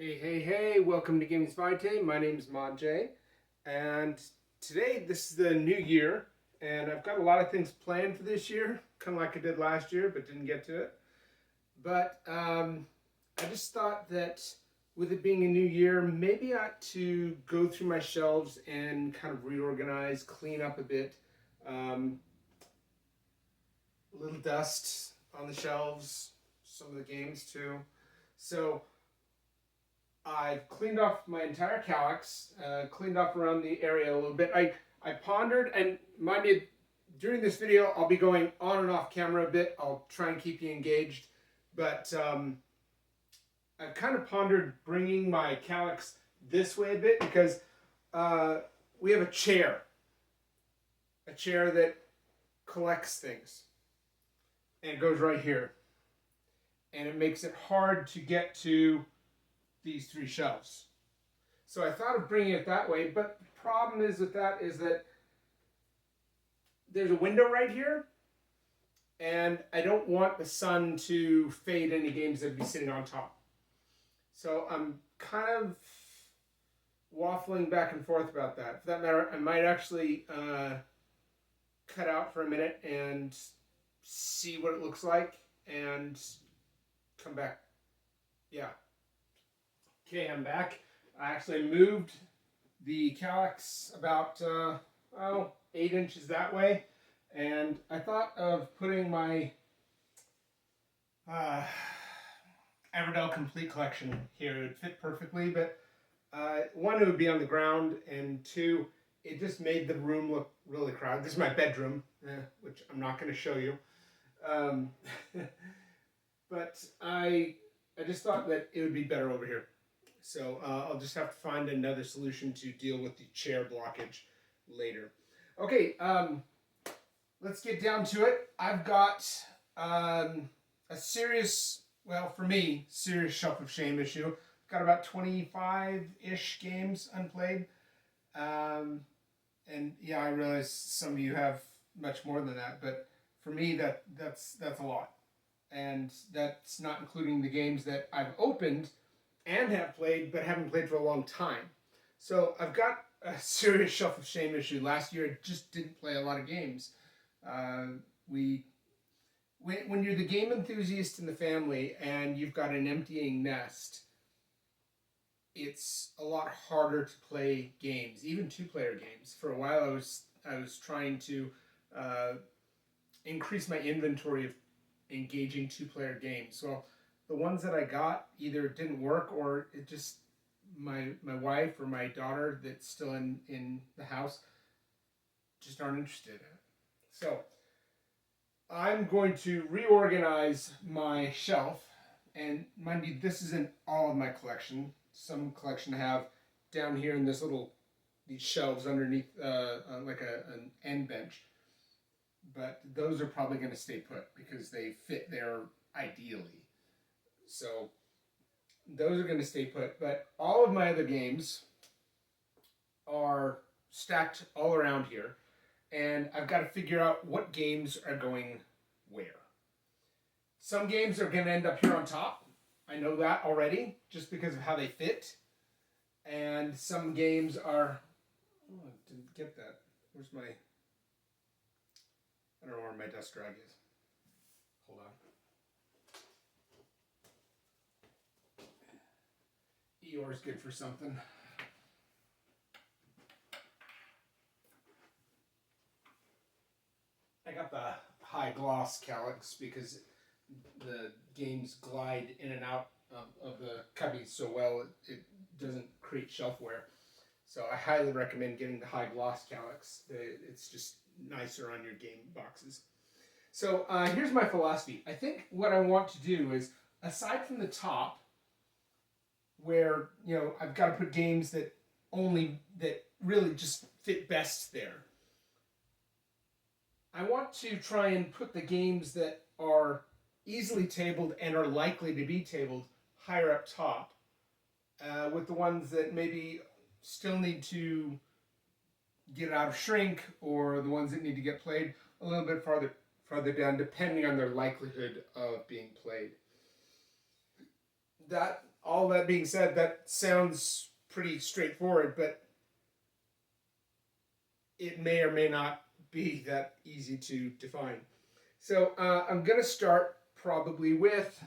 Hey, welcome to Games Vitae. My name is Mod J, and today this is the new year, and I've got a lot of things planned for this year, kind of like I did last year, but didn't get to it. But I just thought that with it being a new year, maybe I ought to go through my shelves and kind of reorganize, clean up a bit. Um, a little dust on the shelves, some of the games too. So I've cleaned off my entire calyx, cleaned off around the area a little bit. I pondered, and mind you, during this video, I'll be going on and off camera a bit. I'll try and keep you engaged. But I've kind of pondered bringing my calyx this way a bit because we have a chair that collects things. And it goes right here. And it makes it hard to get to these three shelves. So I thought of bringing it that way, but the problem is with that is that there's a window right here, and I don't want the sun to fade any games that would be sitting on top. So I'm kind of waffling back and forth about that. For that matter, I might actually cut out for a minute and see what it looks like and come back. Yeah. Okay, I'm back. I actually moved the calyx about 8 inches that way, and I thought of putting my Everdell Complete Collection here. It would fit perfectly, but one, it would be on the ground, and two, it just made the room look really crowded. This is my bedroom, which I'm not going to show you, but I just thought that it would be better over here. So I'll just have to find another solution to deal with the chair blockage later. Okay, let's get down to it. I've got a serious, well, for me, serious Shelf of Shame issue. I've got about 25-ish games unplayed. And yeah, I realize some of you have much more than that, but for me, that's a lot. And that's not including the games that I've opened and have played, but haven't played for a long time. So I've got a serious Shelf of Shame issue. Last year, I just didn't play a lot of games. When you're the game enthusiast in the family and you've got an emptying nest, it's a lot harder to play games, even two-player games. For a while, I was trying to increase my inventory of engaging two-player games. Well, the ones that I got either didn't work or it just, my wife or my daughter that's still in the house just aren't interested in it. So I'm going to reorganize my shelf, and mind you, this isn't all of my collection. Some collection I have down here in these shelves underneath like an end bench. But those are probably going to stay put because they fit there ideally. So those are going to stay put. But all of my other games are stacked all around here. And I've got to figure out what games are going where. Some games are going to end up here on top. I know that already, just because of how they fit. And some games are... Oh, I didn't get that. Where's my... I don't know where my dust rag is. Hold on. Eeyore's good for something. I got the high gloss calyx because the games glide in and out of the cubbies so well it doesn't create shelfware. So I highly recommend getting the high gloss calyx. It's just nicer on your game boxes. So here's my philosophy. I think what I want to do is, aside from the top, where I've got to put games that really just fit best there, I want to try and put the games that are easily tabled and are likely to be tabled higher up top, with the ones that maybe still need to get out of shrink, or the ones that need to get played a little bit farther down, depending on their likelihood of being played. That all that being said, that sounds pretty straightforward, but it may or may not be that easy to define. So I'm going to start probably with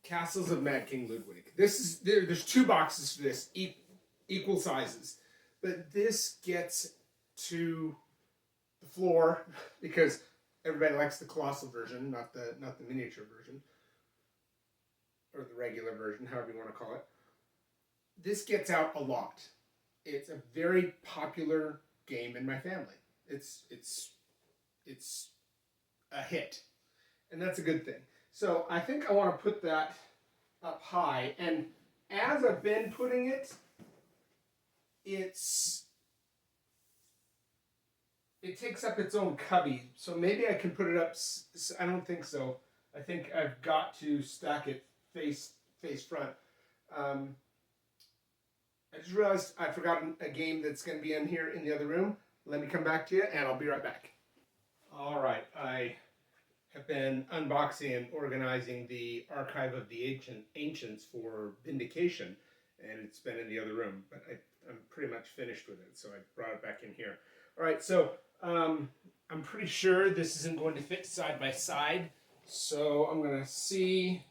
Castles of Mad King Ludwig. There's two boxes for this, equal sizes, but this gets to the floor because everybody likes the colossal version, not the miniature version or the regular version, however you want to call it. This gets out a lot. It's a very popular game in my family. It's a hit, and that's a good thing. So I think I want to put that up high, and as I've been putting it, it takes up its own cubby. So maybe I can put it up. I don't think so. I think I've got to stack it face front. I just realized I've forgotten a game that's going to be in here in the other room. Let me come back to you, and I'll be right back. All right, I have been unboxing and organizing the Archive of the Ancients for Vindication, and it's been in the other room, but I'm pretty much finished with it, so I brought it back in here. All right, so I'm pretty sure this isn't going to fit side by side, so I'm going to see.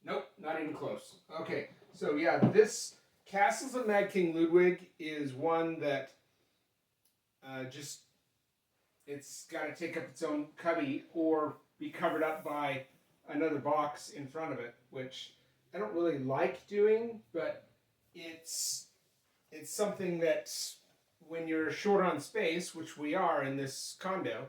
Nope, not even close. Okay, so yeah, this Castles of Mad King Ludwig is one that just, it's got to take up its own cubby or be covered up by another box in front of it, which I don't really like doing, but it's something that when you're short on space, which we are in this condo,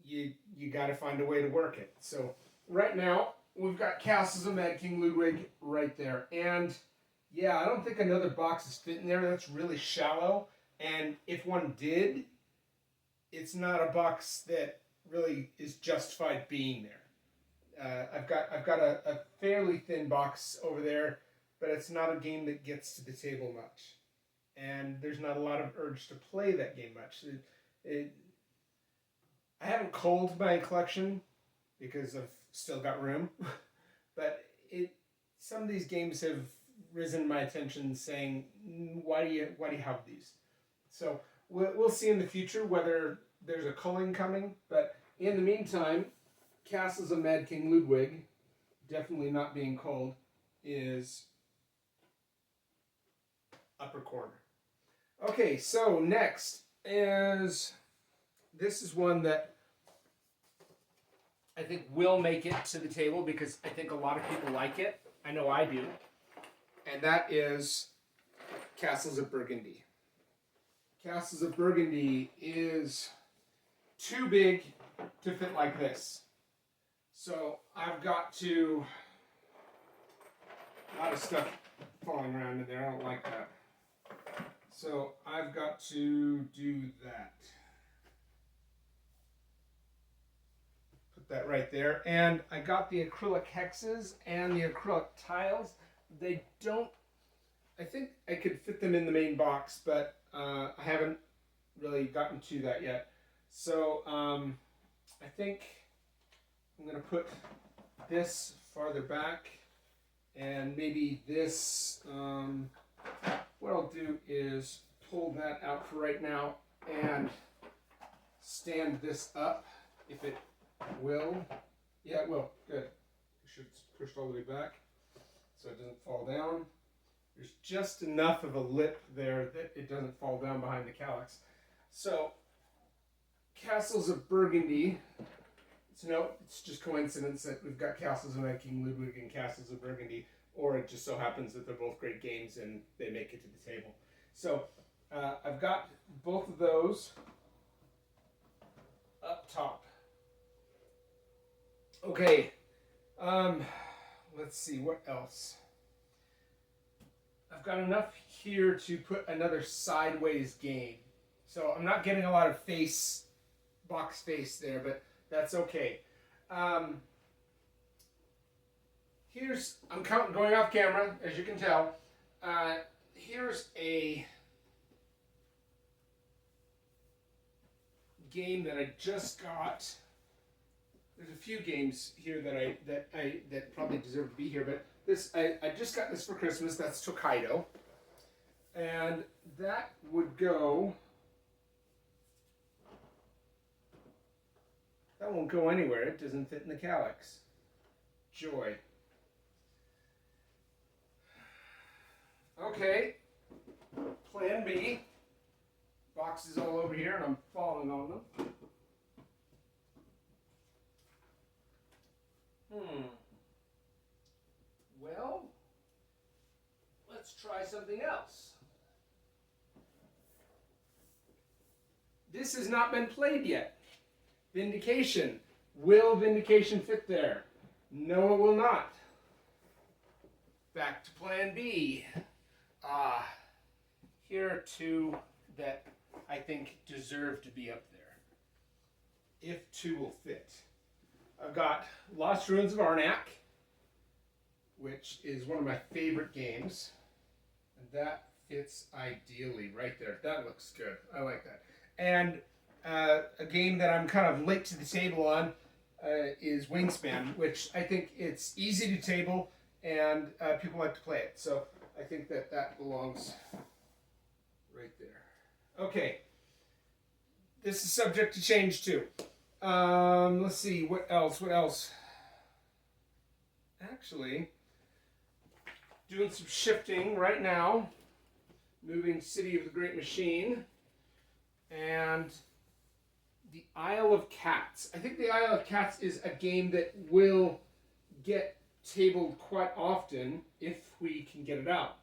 you got to find a way to work it. So right now we've got Castles of Mad King Ludwig right there, and yeah, I don't think another box is fitting there. That's really shallow, and if one did, it's not a box that really is justified being there. I've got a fairly thin box over there, but it's not a game that gets to the table much, and there's not a lot of urge to play that game much. I haven't culled my collection because I've still got room, but some of these games have risen my attention, saying, why do you have these? So we'll see in the future whether there's a culling coming, but in the meantime, Castles of Mad King Ludwig, definitely not being culled, is upper corner. Okay, so next is, this is one that I think will make it to the table because I think a lot of people like it. I know I do. And that is Castles of Burgundy. Castles of Burgundy is too big to fit like this. So I've got to, a lot of stuff falling around in there, I don't like that. So I've got to do that. Put that right there. And I got the acrylic hexes and the acrylic tiles. They don't, I think I could fit them in the main box, but I haven't really gotten to that yet. So I think I'm going to put this farther back, and maybe this, what I'll do is pull that out for right now and stand this up, if it will. Yeah, it will. Good. Make sure it's pushed all the way back so it doesn't fall down. There's just enough of a lip there that it doesn't fall down behind the calyx. So, Castles of Burgundy. It's just coincidence that we've got Castles of Mad King Ludwig and Castles of Burgundy, or it just so happens that they're both great games and they make it to the table. So, I've got both of those up top. Okay, let's see, what else? I've got enough here to put another sideways game. So I'm not getting a lot of box face there, but that's okay. I'm going off camera, as you can tell. Here's a game that I just got. there's a few games here that probably deserve to be here, but this I just got this for Christmas. That's Tokaido, and that would go. That won't go anywhere. It doesn't fit in the calyx. Joy. Okay. Plan B. Boxes all over here, and I'm falling on them. Well, let's try something else. This has not been played yet. Vindication. Will Vindication fit there? No, it will not. Back to plan B. Here are two that I think deserve to be up there. If two will fit. I've got Lost Ruins of Arnak, which is one of my favorite games. And that fits ideally right there. That looks good. I like that. And a game that I'm kind of late to the table on is Wingspan, which I think it's easy to table and people like to play it. So I think that belongs right there. Okay. This is subject to change too. Let's see, what else? Actually, doing some shifting right now. Moving City of the Great Machine. And the Isle of Cats. I think the Isle of Cats is a game that will get tabled quite often if we can get it out.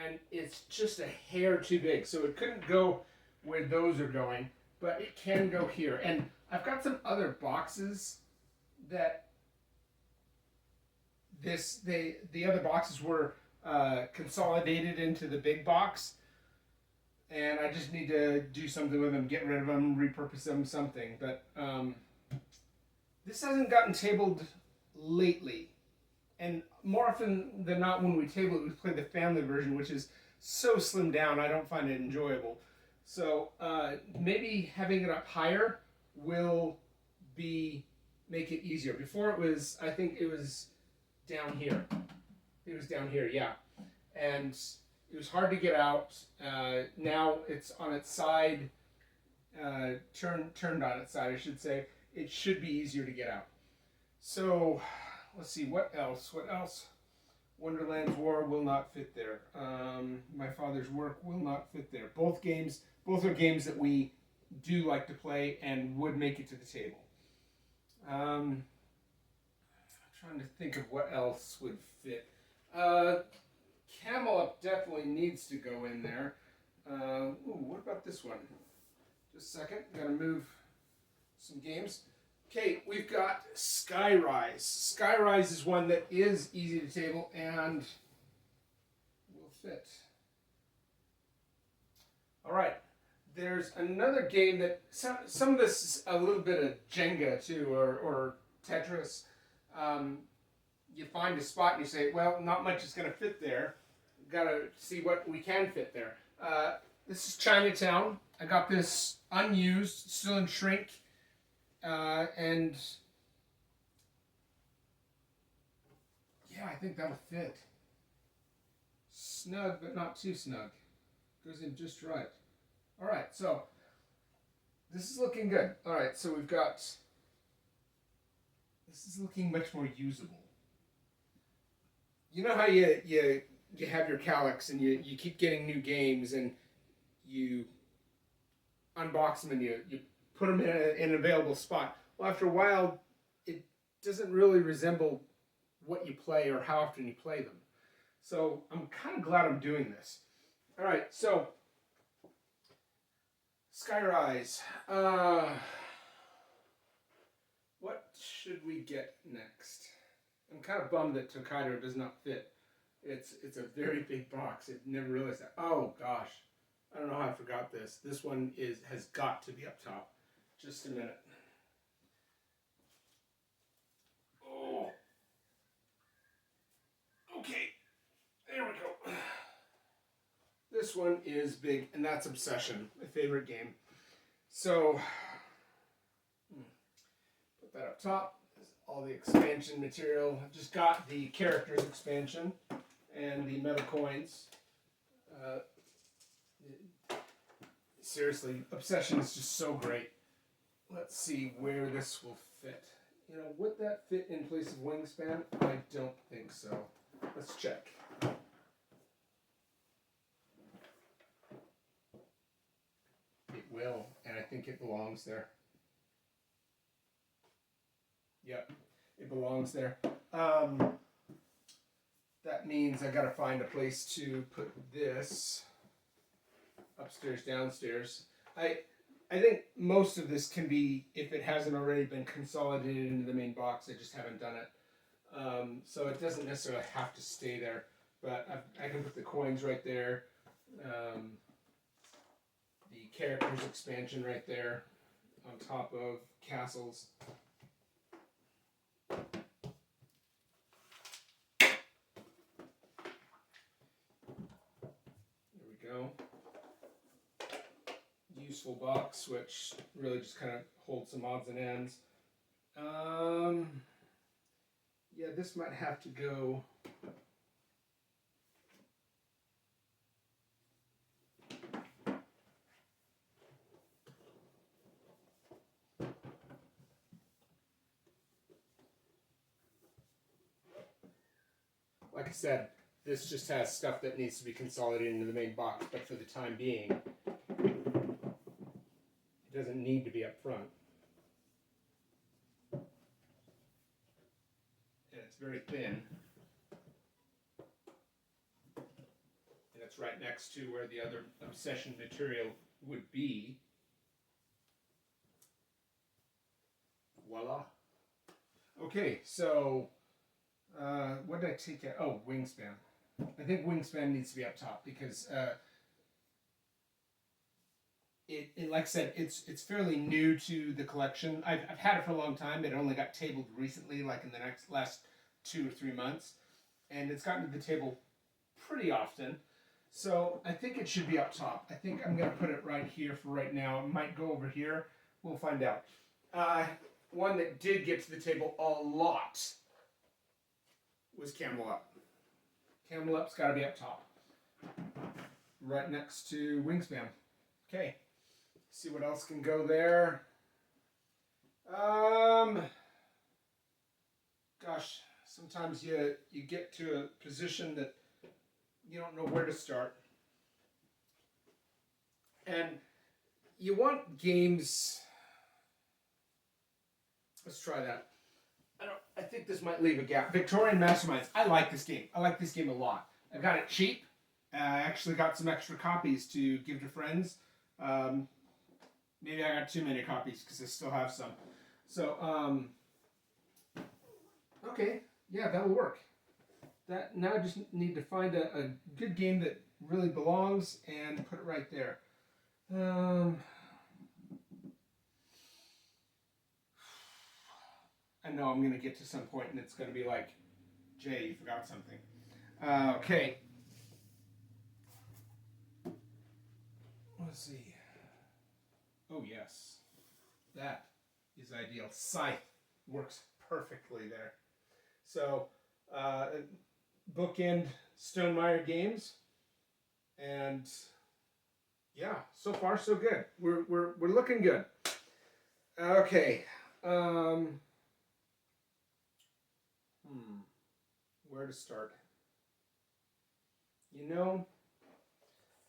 And it's just a hair too big, so it couldn't go where those are going, but it can go here. And I've got some other boxes that the other boxes were consolidated into the big box, and I just need to do something with them, get rid of them, repurpose them, something. But this hasn't gotten tabled lately, and more often than not, when we table it, we play the family version, which is so slimmed down, I don't find it enjoyable. So maybe having it up higher will make it easier. Before it was, I think it was down here. It was down here, yeah. And it was hard to get out. Now it's on its side, turned on its side, I should say. It should be easier to get out. So let's see, what else? Wonderland's War will not fit there. My Father's Work will not fit there. Both are games that we do like to play and would make it to the table. I'm trying to think of what else would fit. Camel Up definitely needs to go in there. What about this one? Just a second, gotta move some games. Okay, we've got Skyrise. Skyrise is one that is easy to table and will fit. All right, there's another game that some of this is a little bit of Jenga too, or Tetris. You find a spot and you say, well, not much is going to fit there. Gotta see what we can fit there. This is Chinatown. I got this unused, still in shrink. And yeah, I think that'll fit. Snug, but not too snug. Goes in just right. All right, so this is looking good. All right, so we've got, this is looking much more usable. You know how you have your calyx and you keep getting new games and you unbox them and you put them in an available spot. Well, after a while, it doesn't really resemble what you play or how often you play them. So I'm kind of glad I'm doing this. All right, so Skyrise. What should we get next? I'm kind of bummed that Tokaido does not fit. It's a very big box. I never realized that. Oh gosh, I don't know how I forgot this. This one has got to be up top. Just a minute. Oh. Okay, there we go. This one is big, and that's Obsession, my favorite game. So, put that up top. all the expansion material. I've just got the characters expansion and the metal coins. Uh, Seriously, Obsession is just so great. Let's see where this will fit. You know, would that fit in place of Wingspan? I don't think so. Let's check. It will, and I think it belongs there. Yep, it belongs there. That means I gotta find a place to put this upstairs, downstairs. I think most of this can be, if it hasn't already been consolidated into the main box, I just haven't done it. So it doesn't necessarily have to stay there, but I can put the coins right there. The characters expansion right there on top of castles. There we go. Useful box, which really just kind of holds some odds and ends. Yeah, this might have to go. Like I said, this just has stuff that needs to be consolidated into the main box, but for the time being, it doesn't need to be up front. And it's very thin. And it's right next to where the other Obsession material would be. Voila. Okay, so what did I take out? Oh, Wingspan. I think Wingspan needs to be up top because it like I said, it's fairly new to the collection. I've had it for a long time. It only got tabled recently, like in the last 2 or 3 months, and it's gotten to the table pretty often. So I think it should be up top. I think I'm gonna put it right here for right now. It might go over here. We'll find out. One that did get to the table a lot was Camel Up. Camel Up's got to be up top, right next to Wingspan. Okay, see what else can go there. Gosh, sometimes you get to a position that you don't know where to start, and you want games. Let's try that. I think this might leave a gap. Victorian Masterminds. I like this game. I like this game a lot. I got it cheap. I actually got some extra copies to give to friends. Maybe I got too many copies because I still have some. So, okay. Yeah, that'll work. Now I just need to find a good game that really belongs and put it right there. I know I'm going to get to some point and it's going to be like, Jay, you forgot something. Okay. Let's see. Oh, yes. That is ideal. Scythe works perfectly there. So, bookend Stonemaier games. And yeah, so far so good. We're looking good. Okay. Where to start? You know,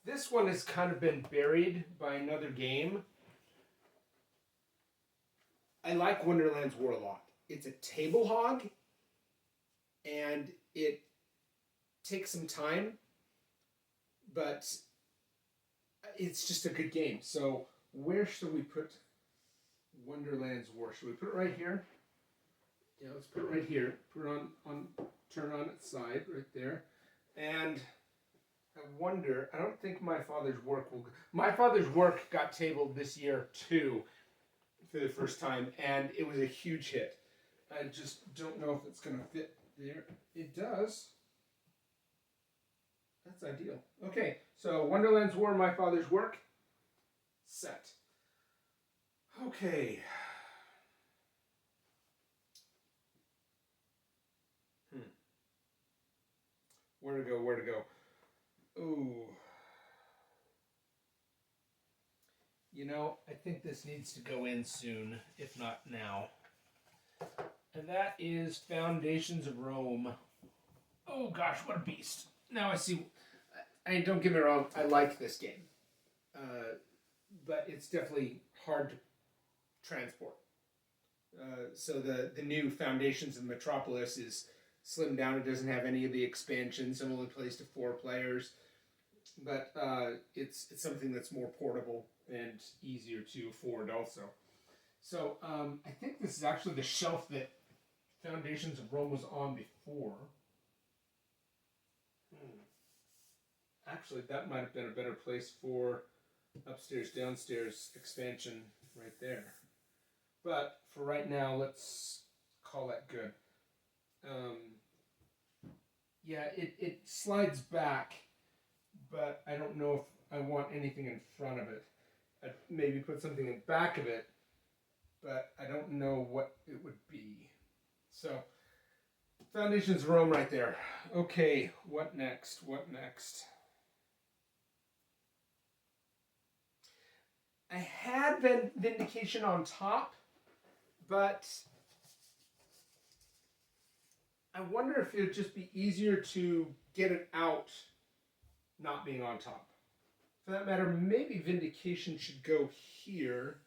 this one has kind of been buried by another game. I like Wonderland's War a lot. It's a table hog, and it takes some time, but it's just a good game. So where should we put Wonderland's War? Should we put it right here? Yeah, let's put it right here. Put it on turn on its side right there. And I wonder, I don't think My Father's Work will... My Father's Work got tabled this year too for the first time, and it was a huge hit. I just don't know if it's going to fit there. It does. That's ideal. Okay, so Wonderland's War, My Father's Work, set. Okay. Where to go? Where to go? Ooh. I think this needs to go in soon, if not now. And that is Foundations of Rome. Oh gosh, what a beast. Now I see. Don't get me wrong, I like this game. But it's definitely hard to transport. So the new Foundations of Metropolis is slimmed down. It doesn't have any of the expansions. It only plays to 4 players. But it's something that's more portable and easier to afford also. So I think this is actually the shelf that Foundations of Rome was on before. Actually, that might have been a better place for upstairs, downstairs expansion right there. But for right now, let's call that good. Yeah, it slides back, but I don't know if I want anything in front of it. I'd maybe put something in back of it, but I don't know what it would be. So, Foundations of Rome right there. Okay, what next? What next? I had Vindication on top, but I wonder if it would just be easier to get it out not being on top. For that matter, maybe Vindication should go here.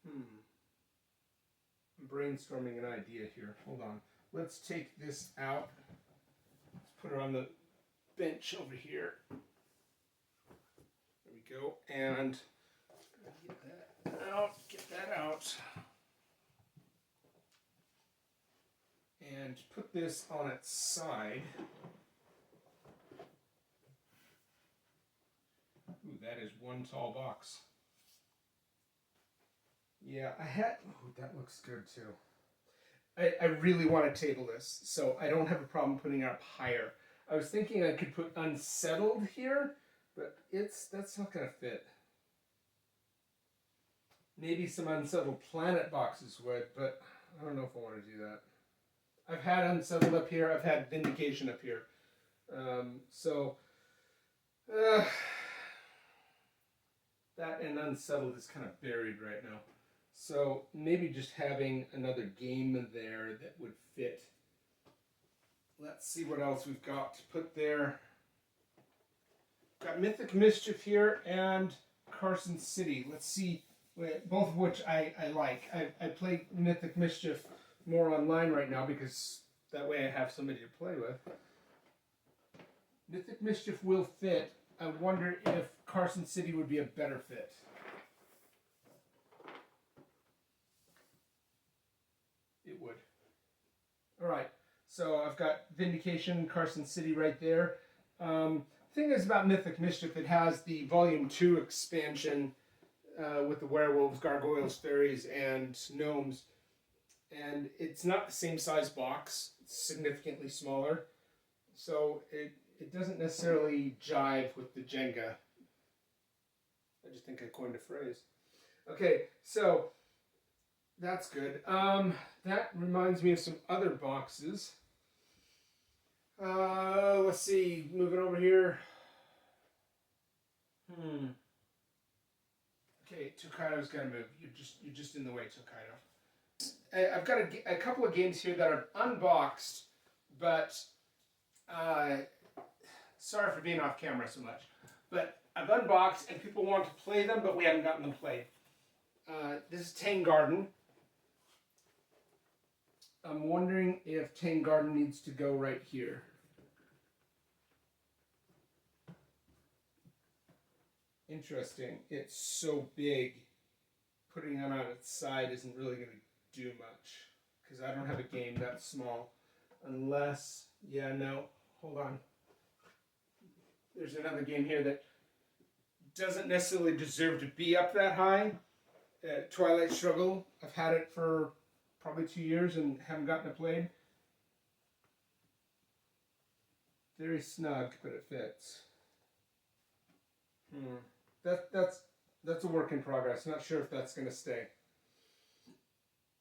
I'm brainstorming an idea here. Hold on. Let's take this out. Let's put her on the bench over here. There we go. And get that out. Get that out. And put this on its side. Ooh, that is one tall box. Yeah, I had... Ooh, that looks good too. I really want to table this, so I don't have a problem putting it up higher. I was thinking I could put Unsettled here, but that's not going to fit. Maybe some Unsettled Planet boxes would, but I don't know if I want to do that. I've had Unsettled up here. I've had Vindication up here. That and Unsettled is kind of buried right now. So maybe just having another game there that would fit. Let's see what else we've got to put there. Got Mythic Mischief here and Carson City. Let's see, both of which I like. I play Mythic Mischief more online right now because that way I have somebody to play with. Mythic Mischief will fit. I wonder if Carson City would be a better fit. It would. Alright, so I've got Vindication, Carson City right there. Thing is about Mythic Mischief, it has the Volume 2 expansion with the werewolves, gargoyles, fairies, and gnomes. And it's not the same size box. It's significantly smaller. So it doesn't necessarily jive with the Jenga. I just think I coined a phrase. Okay, so that's good. That reminds me of some other boxes. Let's see, moving over here. Okay, Tokaido's gotta move. You're just in the way, Tokaido. I've got a couple of games here that are unboxed, but sorry for being off camera so much. But I've unboxed and people want to play them, but we haven't gotten them played. This is Tang Garden. I'm wondering if Tang Garden needs to go right here. Interesting. It's so big. Putting it on its side isn't really going to do much because I don't have a game that small. Unless, yeah, no, hold on. There's another game here that doesn't necessarily deserve to be up that high. Twilight Struggle. I've had it for probably 2 years and haven't gotten it played. Very snug, but it fits. That's a work in progress. Not sure if that's going to stay.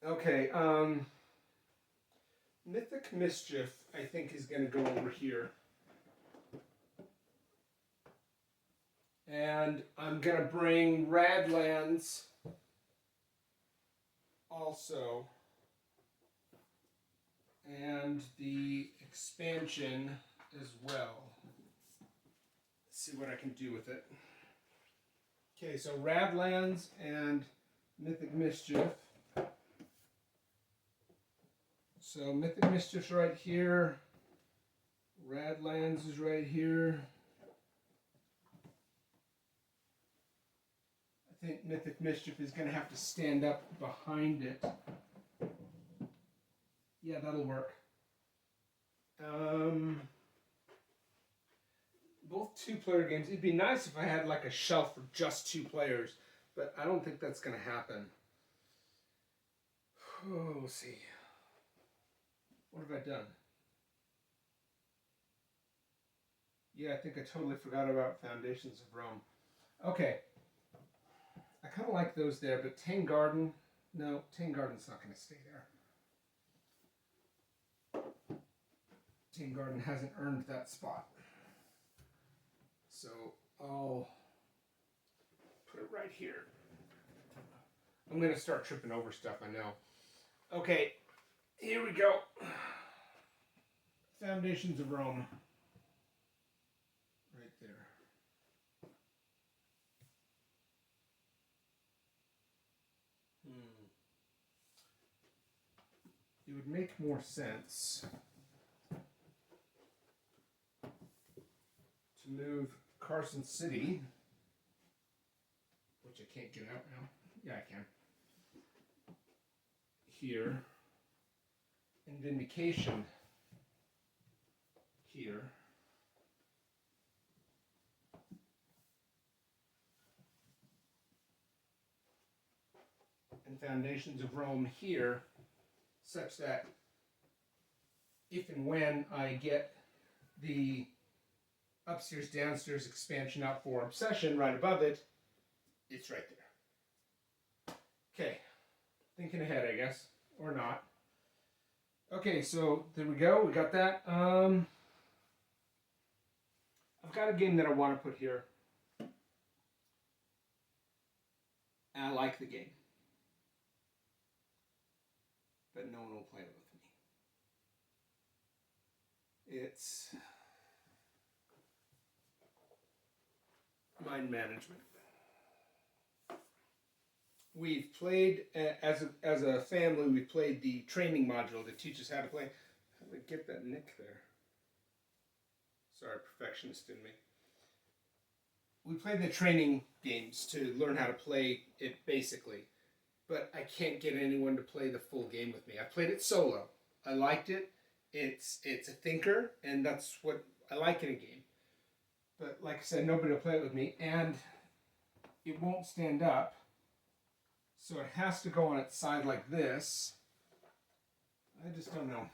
Okay. Mythic Mischief, I think, is going to go over here. And I'm going to bring Radlands also. And the expansion as well. Let's see what I can do with it. Okay, so Radlands and Mythic Mischief. So Mythic Mischief's right here. Radlands is right here. I think Mythic Mischief is going to have to stand up behind it. Yeah, that'll work. Both two-player games. It'd be nice if I had like a shelf for just 2 players, but I don't think that's going to happen. Oh, we'll see. What have I done? Yeah, I think I totally forgot about Foundations of Rome. Okay. I kind of like those there, but Tang Garden, no, Tang Garden's not going to stay there. Tang Garden hasn't earned that spot. So I'll put it right here. I'm going to start tripping over stuff, I know. Okay, here we go. Foundations of Rome. Right there. It would make more sense to move Carson City, which I can't get out now. Yeah, I can. Here. And Vindication here. And Foundations of Rome here, such that if and when I get the upstairs downstairs expansion out for Obsession right above it, it's right there. Okay, thinking ahead, I guess, or not. Okay, so there we go, we got that. I've got a game that I want to put here. And I like the game. But no one will play it with me. It's mind management. We've played, as a family, we played the training module that teaches how to play. How did I get that nick there? Sorry, perfectionist in me. We played the training games to learn how to play it basically, but I can't get anyone to play the full game with me. I played it solo. I liked it. It's a thinker, and that's what I like in a game. But like I said, nobody will play it with me, and it won't stand up. So it has to go on its side like this. I just don't know.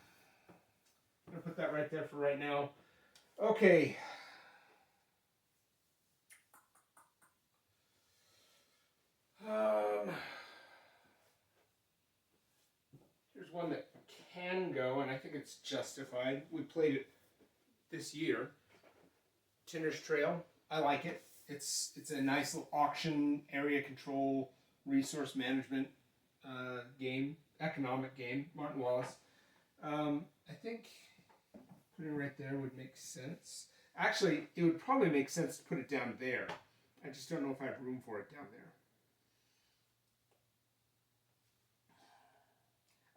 I'm going to put that right there for right now. Okay. Here's one that can go, and I think it's justified. We played it this year. Tinner's Trail. I like it. It's a nice little auction, area control, resource management game, economic game. Martin Wallace. I think putting it right there would make sense. Actually, it would probably make sense to put it down there. I just don't know if I have room for it down there.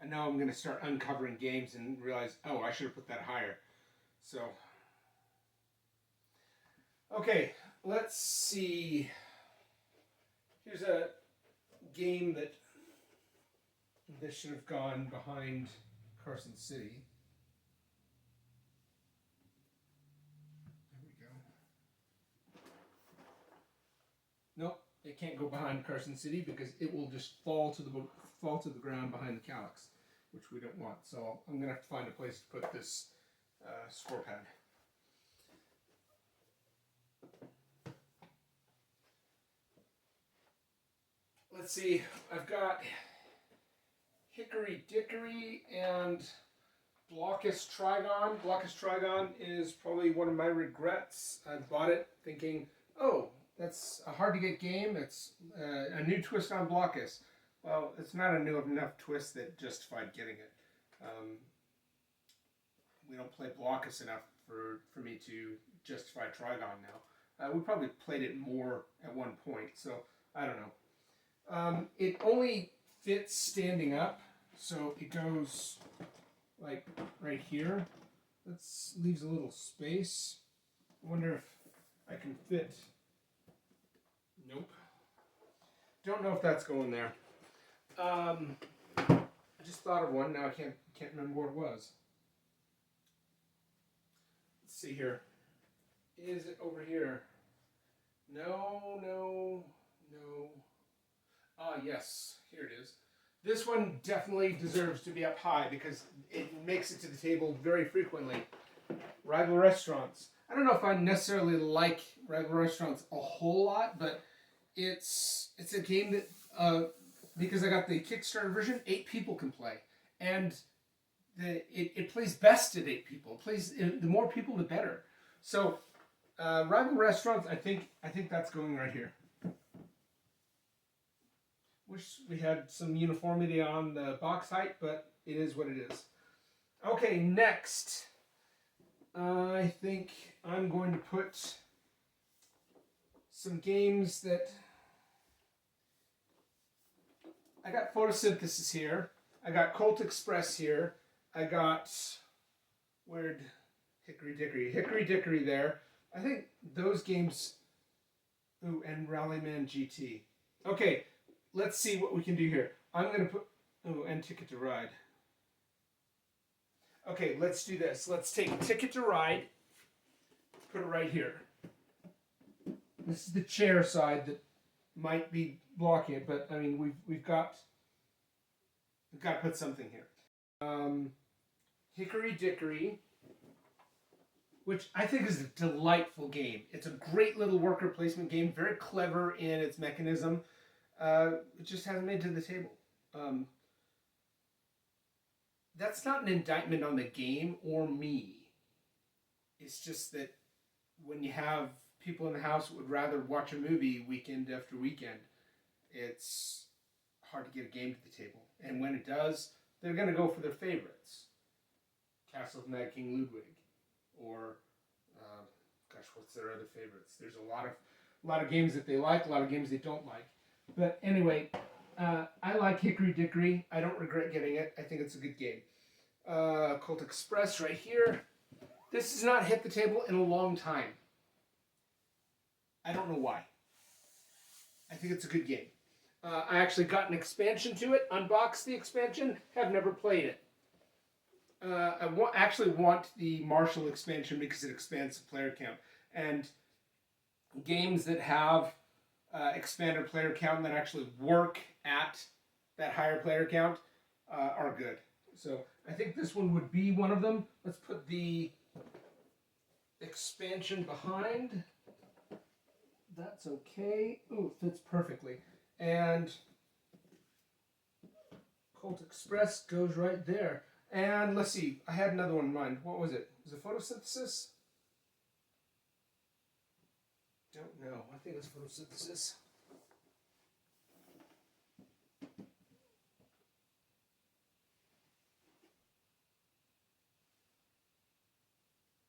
And now I'm going to start uncovering games and realize, oh, I should have put that higher. So, okay, let's see. Here's a game that this should have gone behind Carson City. There we go. Nope, it can't go behind Carson City because it will just fall to the ground behind the calyx, which we don't want. So I'm going to have to find a place to put this score pad. Let's see, I've got Hickory Dickory and Blockus Trigon. Blockus Trigon is probably one of my regrets. I bought it thinking, oh, that's a hard to get game. It's a new twist on Blockus. Well, it's not a new enough twist that justified getting it. We don't play Blockus enough for me to justify Trigon now. We probably played it more at one point, so I don't know. It only fits standing up, so it goes like right here. That leaves a little space. I wonder if I can fit. Nope. Don't know if that's going there. I just thought of one. Now I can't remember what it was. Let's see here. Is it over here? No. Ah, yes. Here it is. This one definitely deserves to be up high because it makes it to the table very frequently. Rival Restaurants. I don't know if I necessarily like Rival Restaurants a whole lot, but it's a game that, because I got the Kickstarter version, 8 people can play. And it plays best at 8 people. It plays, the more people, the better. So, Rival Restaurants, I think that's going right here. Wish we had some uniformity on the box height, but it is what it is. Okay, next. I think I'm going to put some games that... I got Photosynthesis here. I got Colt Express here. I got... Where'd Hickory Dickory there. I think those games... Ooh, and Rallyman GT. Okay. Let's see what we can do here. I'm going to put... Oh, and Ticket to Ride. Okay, let's do this. Let's take Ticket to Ride. Put it right here. This is the chair side that might be blocking it, but I mean, we've got to put something here. Hickory Dickory, which I think is a delightful game. It's a great little worker placement game, very clever in its mechanism. It just hasn't made it to the table. That's not an indictment on the game or me. It's just that when you have people in the house who would rather watch a movie weekend after weekend, it's hard to get a game to the table. And when it does, they're going to go for their favorites. Castle of Mad King Ludwig. Or, what's their other favorites? There's a lot of games that they like, a lot of games they don't like. But anyway, I like Hickory Dickory. I don't regret getting it. I think it's a good game. Colt Express right here. This has not hit the table in a long time. I don't know why. I think it's a good game. I actually got an expansion to it, unboxed the expansion, have never played it. I actually want the Marshall expansion because it expands the player count. And games that have expanded player count that actually work at that higher player count are good. So I think this one would be one of them. Let's put the expansion behind. That's okay. Ooh, fits perfectly. And Colt Express goes right there. And let's see, I had another one in mind. What was it? Was it Photosynthesis? Don't know. I think it was Photosynthesis.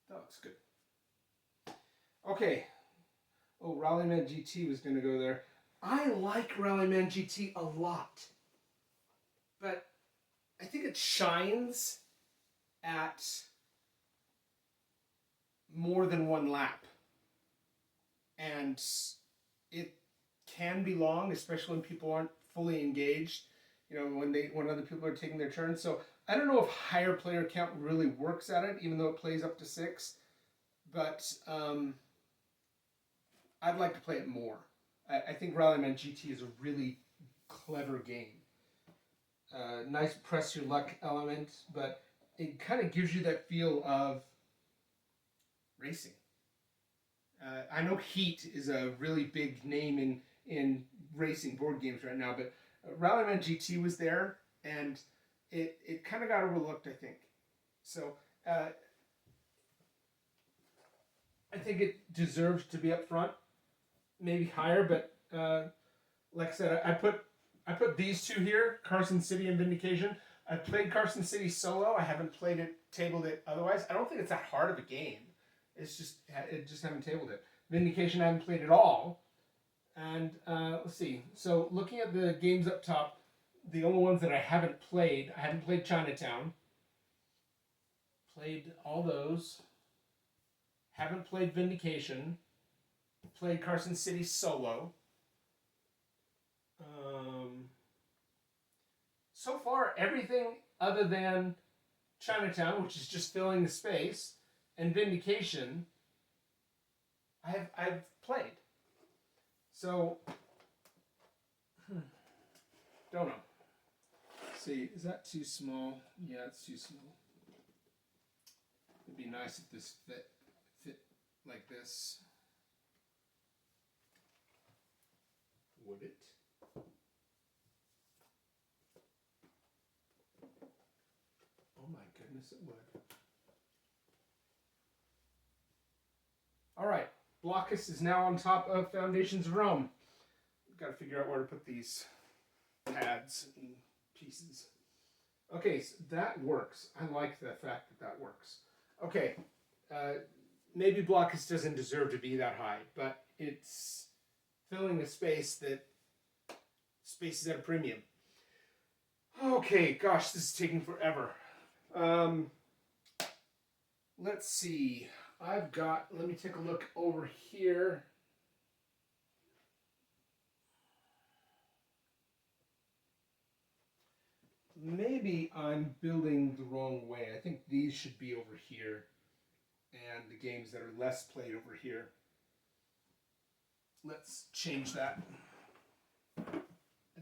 That looks good. Okay. Oh, Rallyman GT was going to go there. I like Rallyman GT a lot. But I think it shines at more than one lap. And it can be long, especially when people aren't fully engaged, you know, when other people are taking their turn. So I don't know if higher player count really works at it, even though it plays up to 6. But I'd like to play it more. I think Rallyman GT is a really clever game. Nice press your luck element, but it kind of gives you that feel of racing. I know Heat is a really big name in racing board games right now, but Rallyman GT was there, and it kind of got overlooked, I think. So I think it deserves to be up front, maybe higher, but like I said, I put these two here, Carson City and Vindication. I've played Carson City solo. I haven't played it, tabled it otherwise. I don't think it's that hard of a game. It's just it just haven't tabled it. Vindication I haven't played at all. And let's see. So looking at the games up top, the only ones that I haven't played Chinatown. Played all those. Haven't played Vindication. Played Carson City solo. Um, so far, everything other than Chinatown, which is just filling the space, and Vindication, I've played. So, don't know. Let's see, is that too small? Yeah, it's too small. It'd be nice if this fit like this. Would it? Oh my goodness, it would. All right, Blockus is now on top of Foundations of Rome. We've got to figure out where to put these pads and pieces. Okay, so that works. I like the fact that that works. Okay, maybe Blockus doesn't deserve to be that high, but it's filling a space that space is at a premium. Okay, gosh, this is taking forever. Let's see. Let me take a look over here. Maybe I'm building the wrong way. I think these should be over here, and the games that are less played over here. Let's change that. I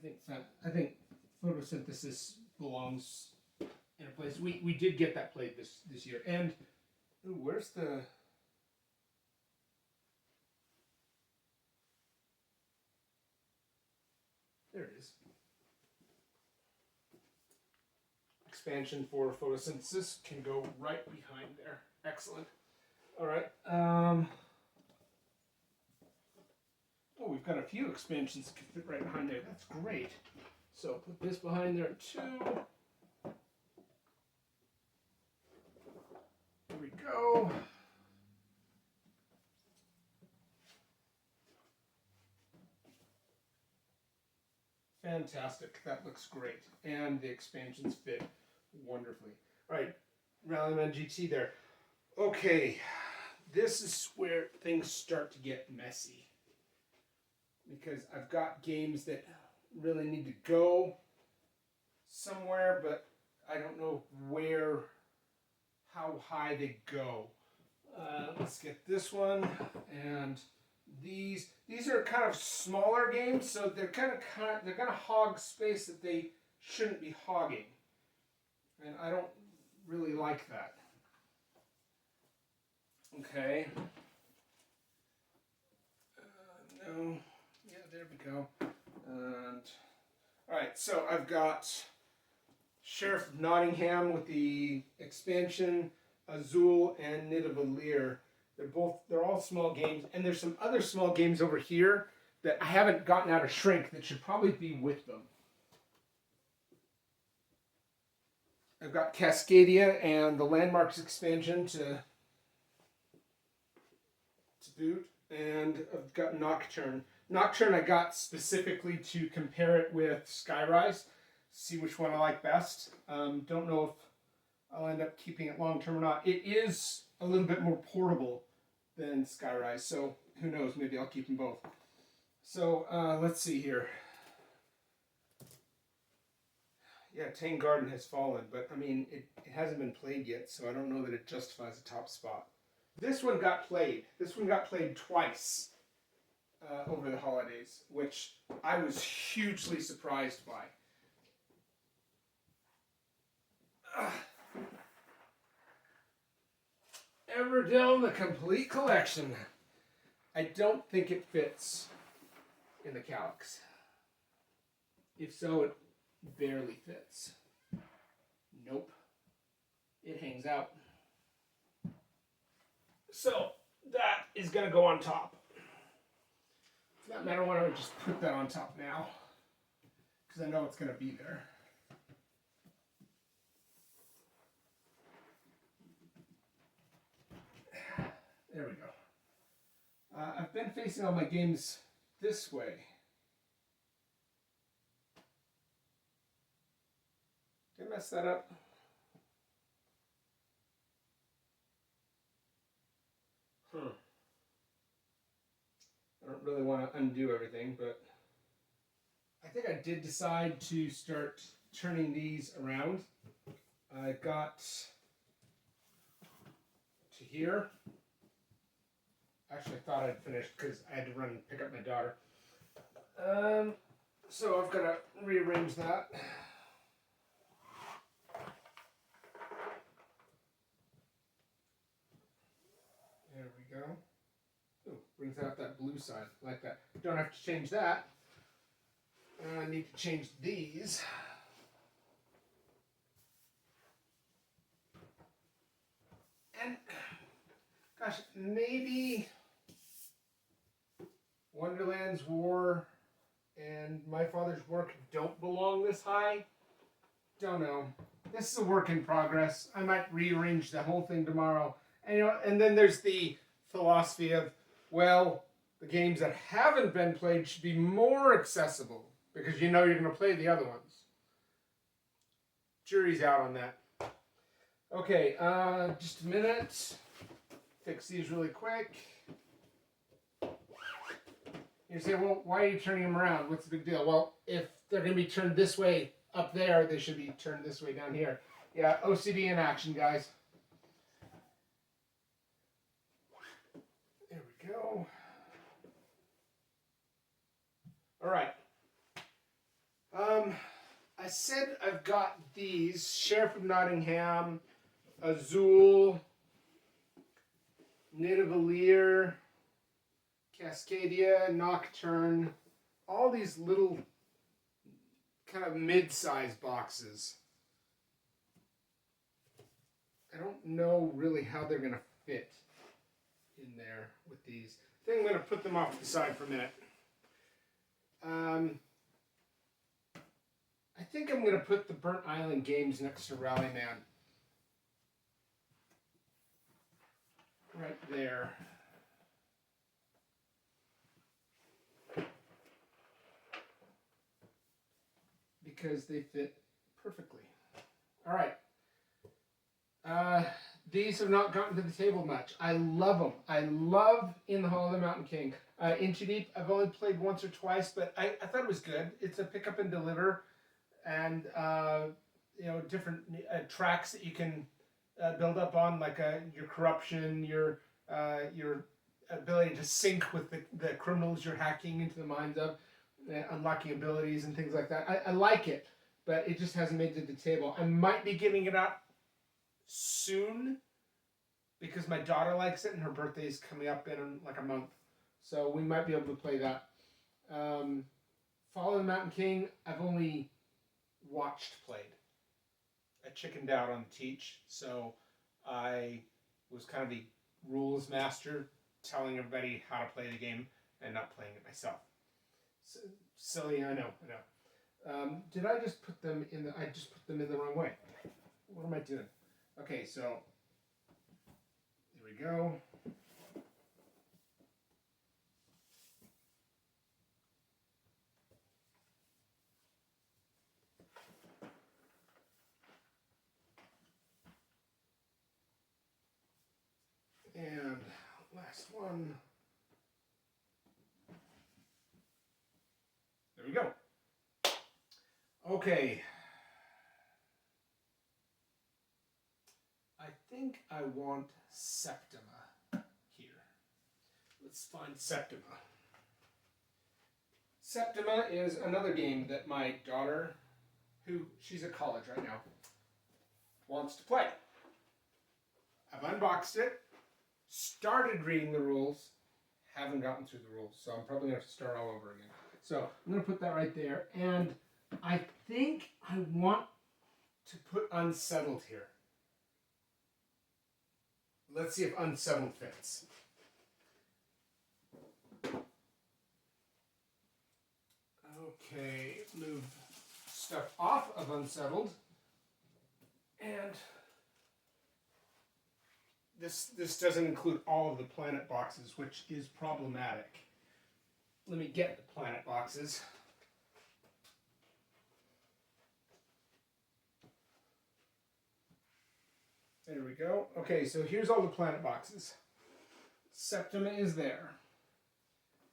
think photosynthesis belongs in a place. We did get that played this year. And ooh, where's the? There it is. Expansion for photosynthesis can go right behind there. Excellent. All right. Oh, we've got a few expansions that can fit right behind there. That's great. So put this behind there too. There we go. Fantastic. That looks great. And the expansions fit wonderfully. All right. Rallyman GT there. Okay. This is where things start to get messy. Because I've got games that really need to go somewhere, but I don't know how high they go. Let's get this one, and these are kind of smaller games, so they're gonna hog space that they shouldn't be hogging, and I don't really like that. Okay. No. Yeah, there we go. And all right, so I've got Sheriff of Nottingham with the expansion, Azul and Nidavellir. They're all small games, and there's some other small games over here that I haven't gotten out of shrink that should probably be with them. I've got Cascadia and the Landmarks expansion to boot, and I've got Nocturne. Nocturne I got specifically to compare it with Skyrise, see which one I like best. Don't know if I'll end up keeping it long term or not. It is a little bit more portable than Skyrise, so who knows, maybe I'll keep them both. So let's see here. Yeah, Tang Garden has fallen, but I mean, it hasn't been played yet, so I don't know that it justifies a top spot. This one got played. This one got played twice over the holidays, which I was hugely surprised by. Everdell, the complete collection. I don't think it fits in the Calyx. If so, it barely fits. Nope. it hangs out. So that is going to go on top. For that matter, why don't I just put that on top now? Because I know it's going to be there. There we go. I've been facing all my games this way. Did I mess that up? I don't really want to undo everything, but I think I did decide to start turning these around. I got to here. Actually, I thought I'd finished because I had to run and pick up my daughter. So I've got to rearrange that. There we go. Ooh, brings out that blue side like that. Don't have to change that. I need to change these. And gosh, maybe Wonderland's War and My Father's Work don't belong this high. Don't know. This is a work in progress. I might rearrange the whole thing tomorrow. And and then there's the philosophy of, well, the games that haven't been played should be more accessible because you know you're going to play the other ones. Jury's out on that. Okay, just a minute. Fix these really quick. You say, well, why are you turning them around? What's the big deal? Well, if they're going to be turned this way up there, they should be turned this way down here. Yeah, OCD in action, guys. There we go. All right. I said I've got these Sheriff of Nottingham, Azul, Nidavellir, Cascadia, Nocturne, all these little kind of mid-sized boxes. I don't know really how they're going to fit in there with these. I think I'm going to put them off to the side for a minute. I think I'm going to put the Burnt Island games next to Rallyman. Right there. Because they fit perfectly. All right. These have not gotten to the table much. I love them. I love In the Hall of the Mountain King. In Too Deep, I've only played once or twice, but I thought it was good. It's a pick up and deliver, and different tracks that you can build up on, like your corruption, your ability to sync with the criminals you're hacking into the minds of, unlocking abilities and things like that. I like it, but it just hasn't made it to the table. I might be giving it up soon because my daughter likes it and her birthday is coming up in like a month, so we might be able to play that. Fall of the Mountain King, I've only watched played. I chickened out on teach, so I was kind of the rules master, telling everybody how to play the game and not playing it myself. So, silly, I know. Did I just put them in the? I just put them in the wrong way. What am I doing? Okay, so here we go. And last one. There we go. Okay. I think I want Septima here. Let's find Septima. Septima is another game that my daughter, who she's at college right now, wants to play. I've unboxed it, started reading the rules, haven't gotten through the rules, so I'm probably going to have to start all over again. So I'm going to put that right there, and I think I want to put Unsettled here. Let's see if unsettled fits. Okay, move stuff off of unsettled. And this doesn't include all of the planet boxes, which is problematic. Let me get the planet boxes. There we go. Okay, so here's all the planet boxes. Septima is there.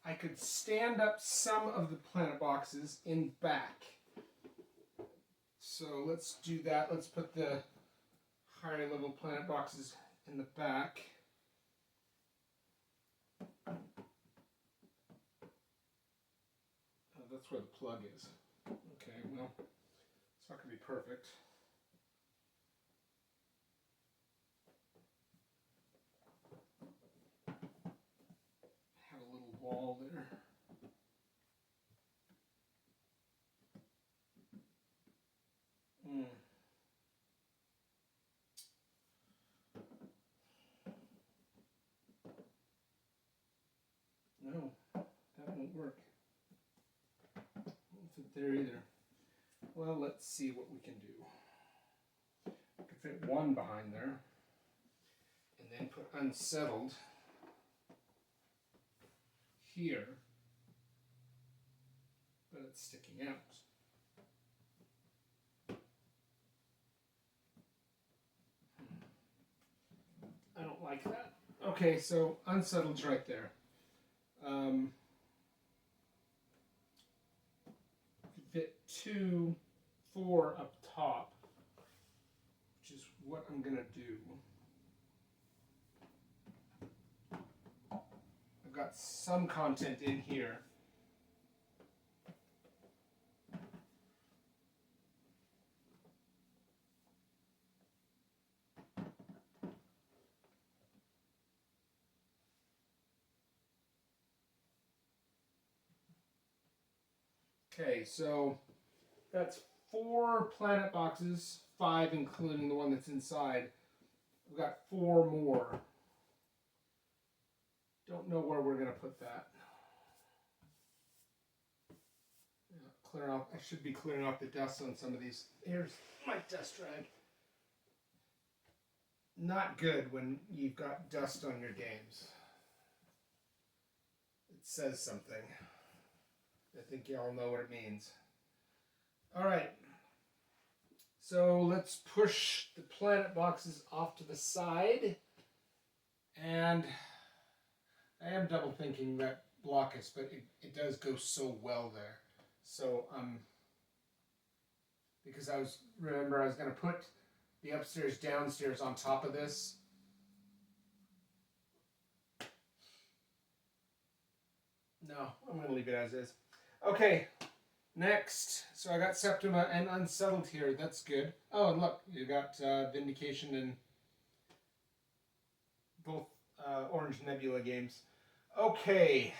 I could stand up some of the planet boxes in back. So let's do that. Let's put the higher level planet boxes in the back. Oh, that's where the plug is. Okay, well, it's not going to be perfect. Have a little wall there. No, that won't work. Won't fit there either. Well, let's see what we can do. I can fit one behind there, and then put unsettled here, but it's sticking out. I don't like that. Okay, so unsettled's right there. Fit 2, 4 up top, which is what I'm gonna do. I've got some content in here. Okay, so that's 4 planet boxes, 5 including the one that's inside. We've got 4 more. Don't know where we're going to put that. Clear off. I should be clearing off the dust on some of these. Here's my dust rag. Not good when you've got dust on your games. It says something. I think you all know what it means. All right. So let's push the planet boxes off to the side. And I am double thinking that blockus, but it does go so well there. So because I was going to put the upstairs downstairs on top of this. No, I'm going to leave it as is. Okay, next. So I got Septima and Unsettled here. That's good. Oh, and look, you got Vindication and both Orange Nebula games. Okay.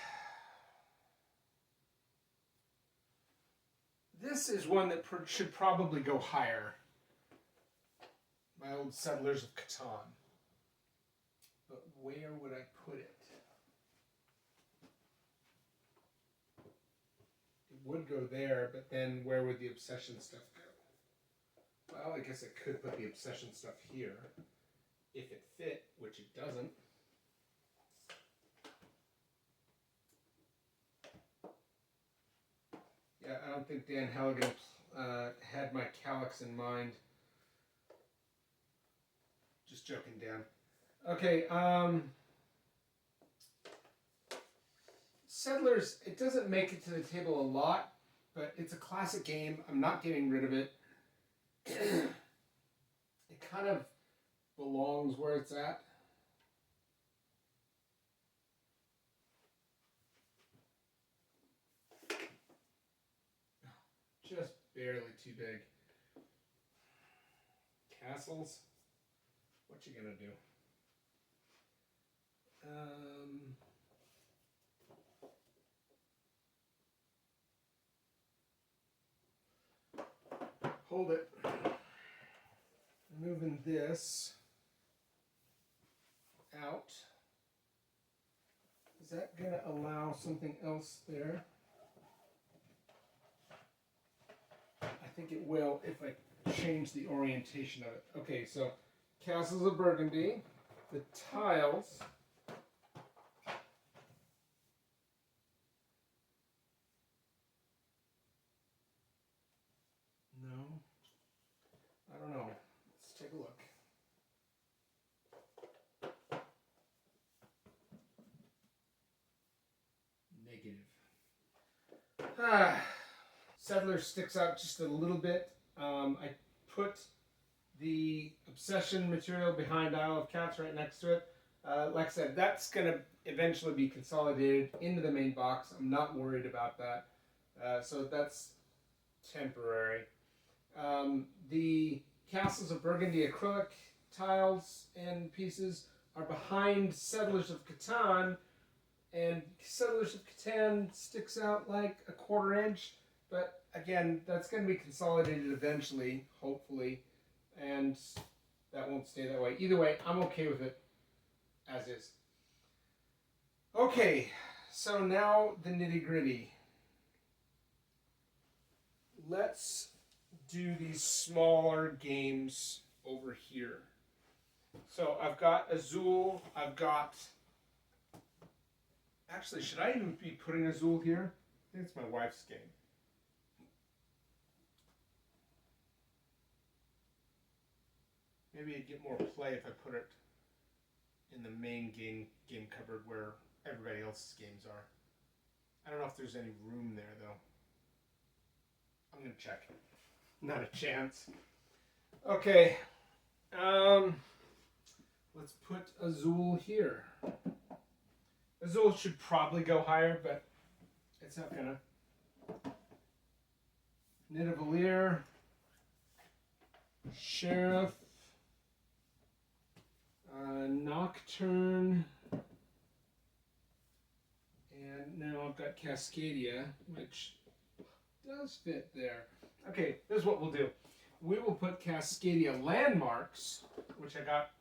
This is one that should probably go higher. My old Settlers of Catan. But where would I put it? It would go there, but then where would the Obsession stuff go? Well, I guess I could put the Obsession stuff here. If it fit, which it doesn't. Yeah, I don't think Dan Halligan had my Calyx in mind. Just joking, Dan. Okay, Settlers, it doesn't make it to the table a lot, but it's a classic game. I'm not getting rid of it. It kind of belongs where it's at. Just barely too big. Castles? What you gonna do? Hold it. Removing this. Is that going to allow something else there? I think it will if I change the orientation of it. Okay, so Castles of Burgundy, the tiles. No, I don't know. Let's take a look. Negative. Settler sticks out just a little bit. I put the Obsession material behind Isle of Cats right next to it. Like I said, that's going to eventually be consolidated into the main box. I'm not worried about that. So that's temporary. The Castles of Burgundy acrylic tiles and pieces are behind Settlers of Catan, and Settlers of Catan sticks out like a 1/4 inch, but again, that's going to be consolidated eventually, hopefully, and that won't stay that way. Either way, I'm okay with it as is. Okay, so now the nitty-gritty. Let's do these smaller games over here. So I've got Azul, I've got... Actually, should I even be putting Azul here? I think it's my wife's game. Maybe I'd get more play if I put it in the main game cupboard where everybody else's games are. I don't know if there's any room there, though. I'm going to check. Not a chance. Okay. Let's put Azul here. Azul should probably go higher, but it's not gonna. Nidavellir, Sheriff, Nocturne, and now I've got Cascadia, which does fit there. Okay, this is what we'll do. We will put Cascadia Landmarks, which I got,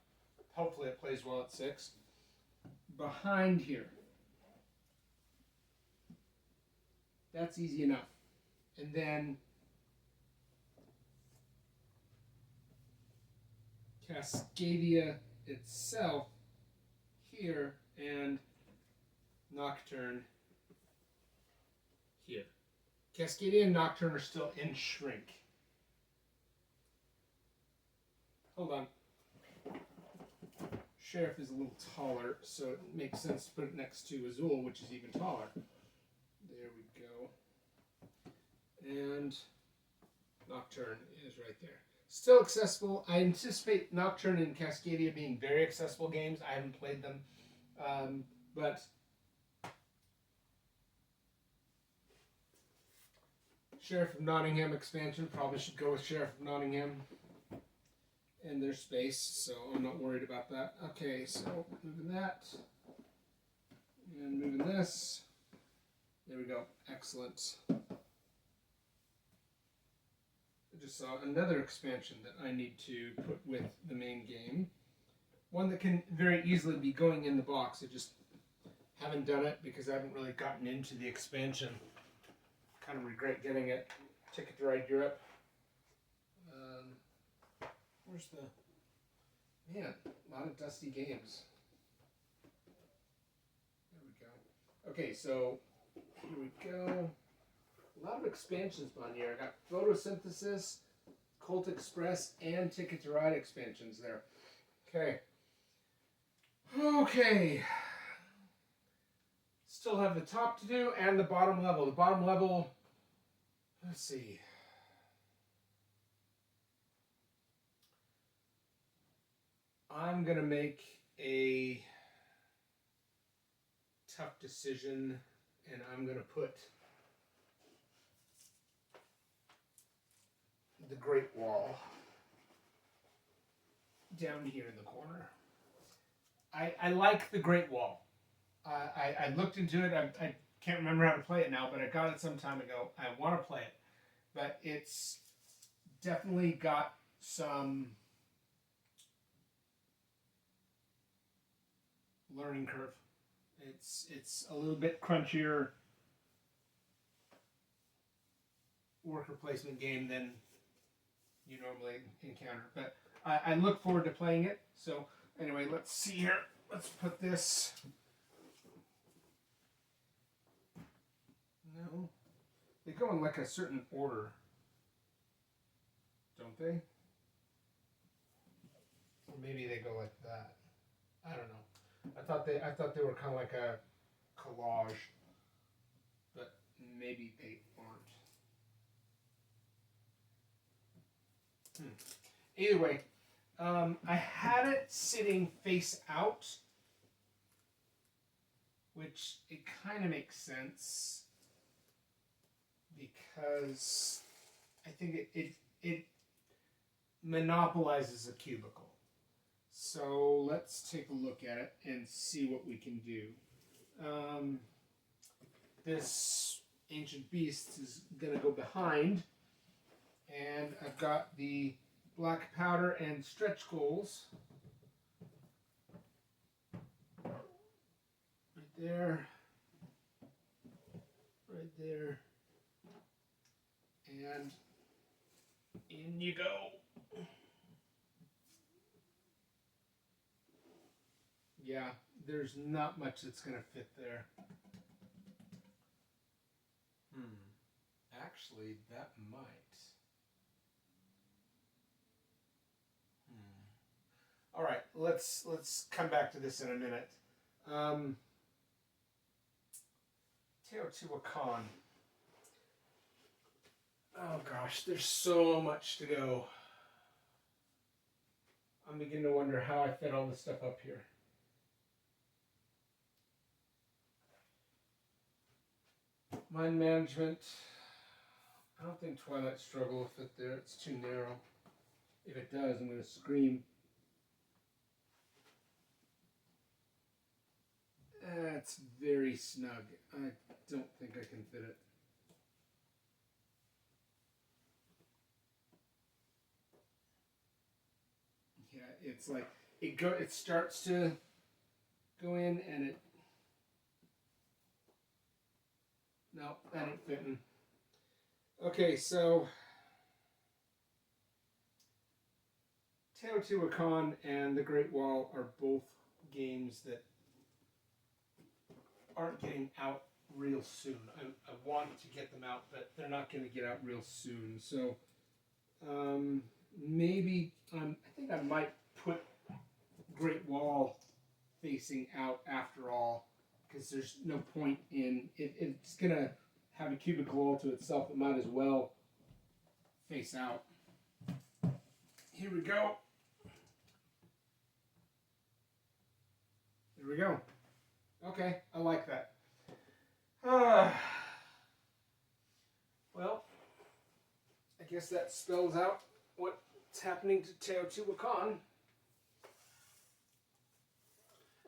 hopefully it plays well at 6, behind here. That's easy enough. And then Cascadia itself here and Nocturne here. Cascadia and Nocturne are still in shrink. Hold on. Sheriff is a little taller, so it makes sense to put it next to Azul, which is even taller. There we go. And Nocturne is right there. Still accessible. I anticipate Nocturne and Cascadia being very accessible games. I haven't played them. But Sheriff of Nottingham expansion, probably should go with Sheriff of Nottingham and their space, so I'm not worried about that. Okay, so moving that and moving this. There we go. Excellent. I just saw another expansion that I need to put with the main game. One that can very easily be going in the box. I just haven't done it because I haven't really gotten into the expansion. Kind of regret getting it. Ticket to Ride Europe. Where's the... Man, a lot of dusty games. There we go. Okay, so here we go. A lot of expansions on here. I got Photosynthesis, Colt Express, and Ticket to Ride expansions there. Okay. Okay. Still have the top to do and the bottom level. The bottom level, let's see. I'm going to make a tough decision, and I'm going to put the Great Wall down here in the corner. I like the Great Wall. I looked into it. I can't remember how to play it now, but I got it some time ago. I want to play it, but it's definitely got some learning curve. It's a little bit crunchier worker placement game than you normally encounter. But I look forward to playing it. So anyway, let's see here. Let's put this. No, they go in like a certain order, don't they? Or maybe they go like that. I don't know. I thought they were kind of like a collage, but maybe they aren't. Either way, I had it sitting face out, which it kind of makes sense because I think it monopolizes a cubicle. So let's take a look at it and see what we can do. This ancient beast is going to go behind, and I've got the black powder and stretch goals right there, and in you go. Yeah, there's not much that's going to fit there. Actually, that might. All right, let's come back to this in a minute. Teotihuacan. Oh gosh, there's so much to go. I'm beginning to wonder how I fit all this stuff up here. Mind management. I don't think Twilight Struggle will fit there. It's too narrow. If it does, I'm going to scream. It's very snug. I don't think I can fit it. Yeah, it's like it starts to go in and it. No, that ain't fitting. Okay, so Teotihuacan and the Great Wall are both games that aren't getting out real soon. I want to get them out, but they're not going to get out real soon. So maybe I think I might put Great Wall facing out after all, because there's no point in it. It's going to have a cubicle all to itself. It might as well face out. Here we go. There we go. Okay, I like that. Well, I guess that spells out what's happening to Teotihuacan.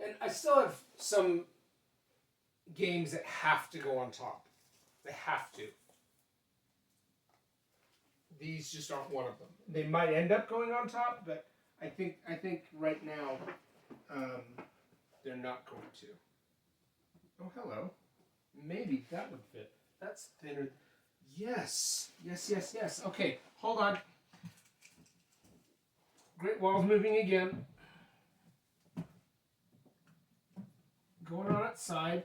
And I still have some games that have to go on top. They have to. These just aren't one of them. They might end up going on top, but I think right now they're not going to. Oh, hello. Maybe that would fit. That's thinner. Yes. Okay, hold on. Great Wall's moving again. Going on its side.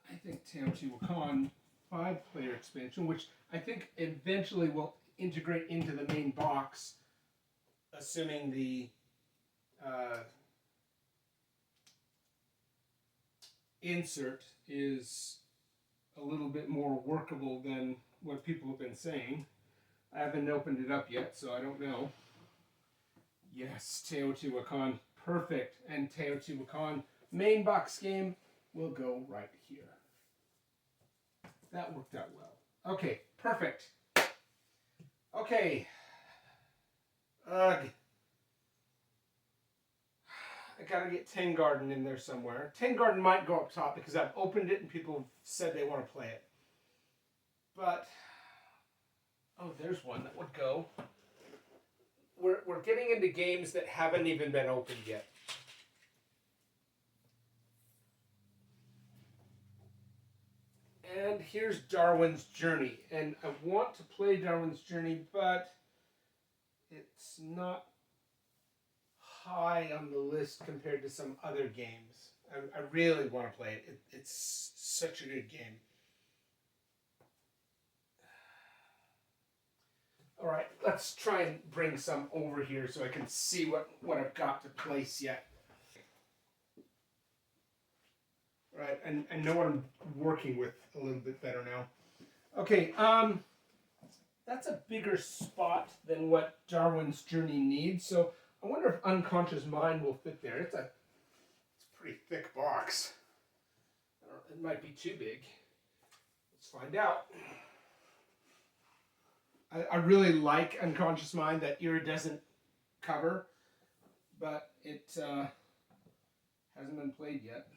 I think Teotihuacan 5-player expansion, which I think eventually will integrate into the main box, assuming the insert is a little bit more workable than what people have been saying. I haven't opened it up yet, so I don't know. Yes, Teotihuacan, perfect. And Teotihuacan main box game will go right here. That worked out well. Okay, perfect. Okay. Ugh. I gotta get Ten Garden in there somewhere. Ten Garden might go up top because I've opened it and people said they want to play it. But, oh, there's one that would go. Where we're getting into games that haven't even been opened yet. And here's Darwin's Journey. And I want to play Darwin's Journey, but it's not high on the list compared to some other games. I really want to play it. It's such a good game. All right, let's try and bring some over here so I can see what I've got to place yet. All right, and I know what I'm working with a little bit better now. Okay, that's a bigger spot than what Darwin's Journey needs, so I wonder if Unconscious Mind will fit there. It's a pretty thick box. It might be too big. Let's find out. I really like Unconscious Mind, that iridescent cover, but it hasn't been played yet.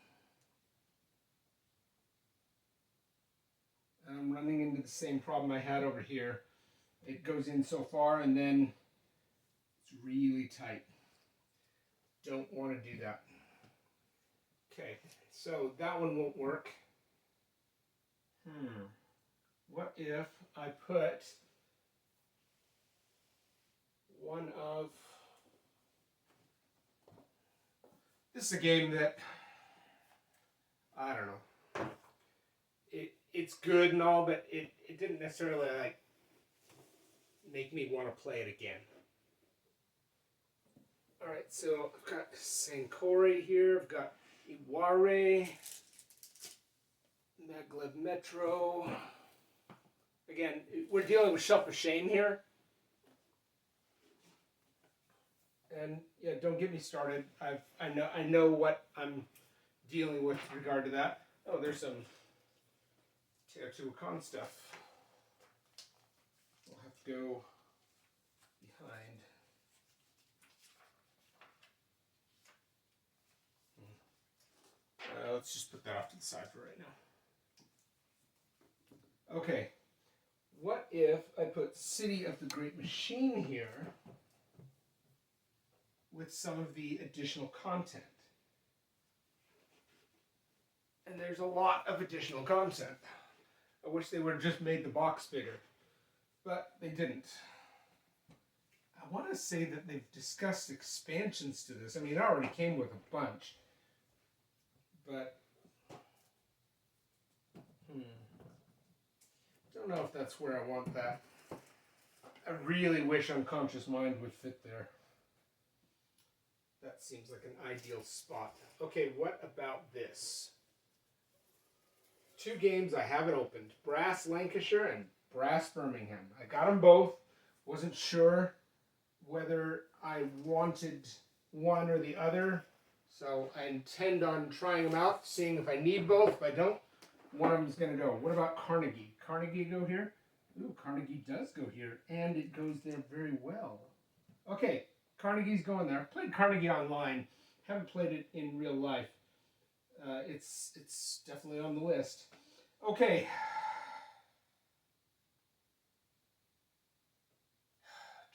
I'm running into the same problem I had over here. It goes in so far and then it's really tight. Don't want to do that. Okay, so that one won't work. What if I put one of... This is a game that, I don't know. It's good and all, but it didn't necessarily like make me want to play it again. Alright, so I've got Sankore here, I've got Iware, Maglev Metro. Again, we're dealing with Shelf of Shame here. And yeah, don't get me started. I know what I'm dealing with regard to that. Oh, there's some Teotihuacan stuff. We'll have to go behind. Let's just put that off to the side for right now. Okay, what if I put City of the Great Machine here with some of the additional content? And there's a lot of additional content. I wish they would have just made the box bigger, but they didn't. I want to say that they've discussed expansions to this. I mean, it already came with a bunch, but don't know if that's where I want that. I really wish Unconscious Mind would fit there. That seems like an ideal spot. Okay, what about this? Two games I haven't opened. Brass Lancashire and Brass Birmingham. I got them both. Wasn't sure whether I wanted one or the other. So I intend on trying them out, seeing if I need both. If I don't, one of them's going to go. What about Carnegie? Carnegie go here? Ooh, Carnegie does go here. And it goes there very well. Okay, Carnegie's going there. I've played Carnegie online. Haven't played it in real life. It's definitely on the list. Okay.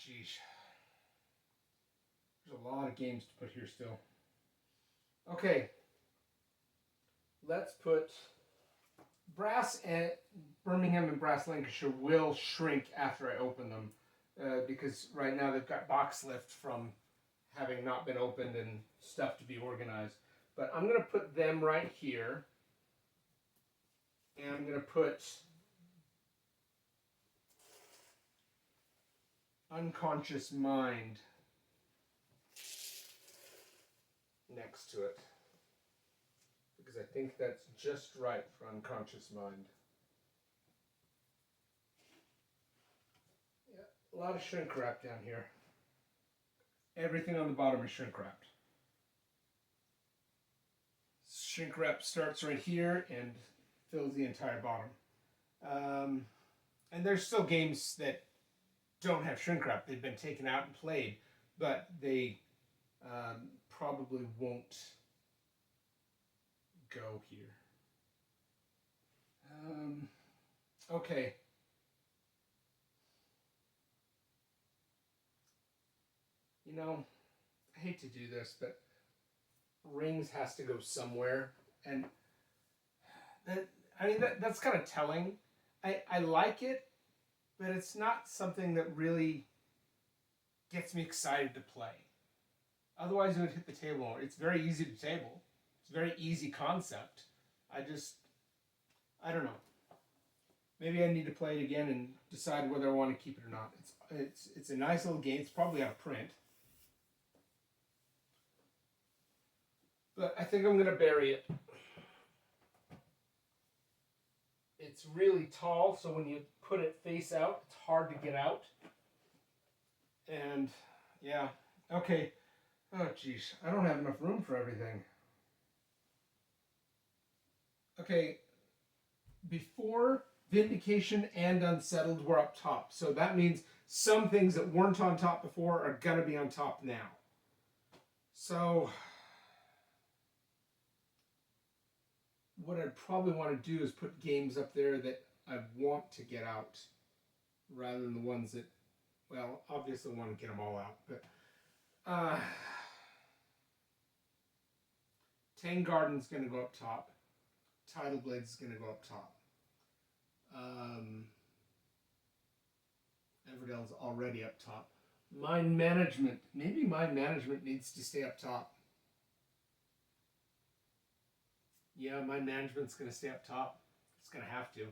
Jeez. There's a lot of games to put here still. Okay. Let's put Brass and Birmingham and Brass Lancashire will shrink after I open them because right now they've got box lift from having not been opened and stuff to be organized. But I'm going to put them right here. And I'm going to put Unconscious Mind next to it. Because I think that's just right for Unconscious Mind. Yeah, a lot of shrink wrap down here. Everything on the bottom is shrink wrapped. Shrink wrap starts right here and fills the entire bottom. And there's still games that don't have shrink wrap. They've been taken out and played, but they probably won't go here. Okay. you know, I hate to do this, but rings has to go somewhere, and that that's kind of telling. I like it, but it's not something that really gets me excited to play. Otherwise, it would hit the table more. It's very easy to table. It's a very easy concept. I just, I don't know. Maybe I need to play it again and decide whether I want to keep it or not. It's a nice little game. It's probably out of print, but I think I'm gonna bury it. It's really tall, so when you put it face out, it's hard to get out. And yeah, okay. Oh geez, I don't have enough room for everything. Okay, before Vindication and Unsettled were up top, so that means some things that weren't on top before are gonna be on top now. So what I'd probably want to do is put games up there that I want to get out, rather than the ones that, well, obviously I want to get them all out, but Tang Garden's going to go up top. Tidal Blade's going to go up top. Everdell's already up top. Mind Management. Maybe Mind Management needs to stay up top. Yeah, Mind Management's going to stay up top. It's going to have to.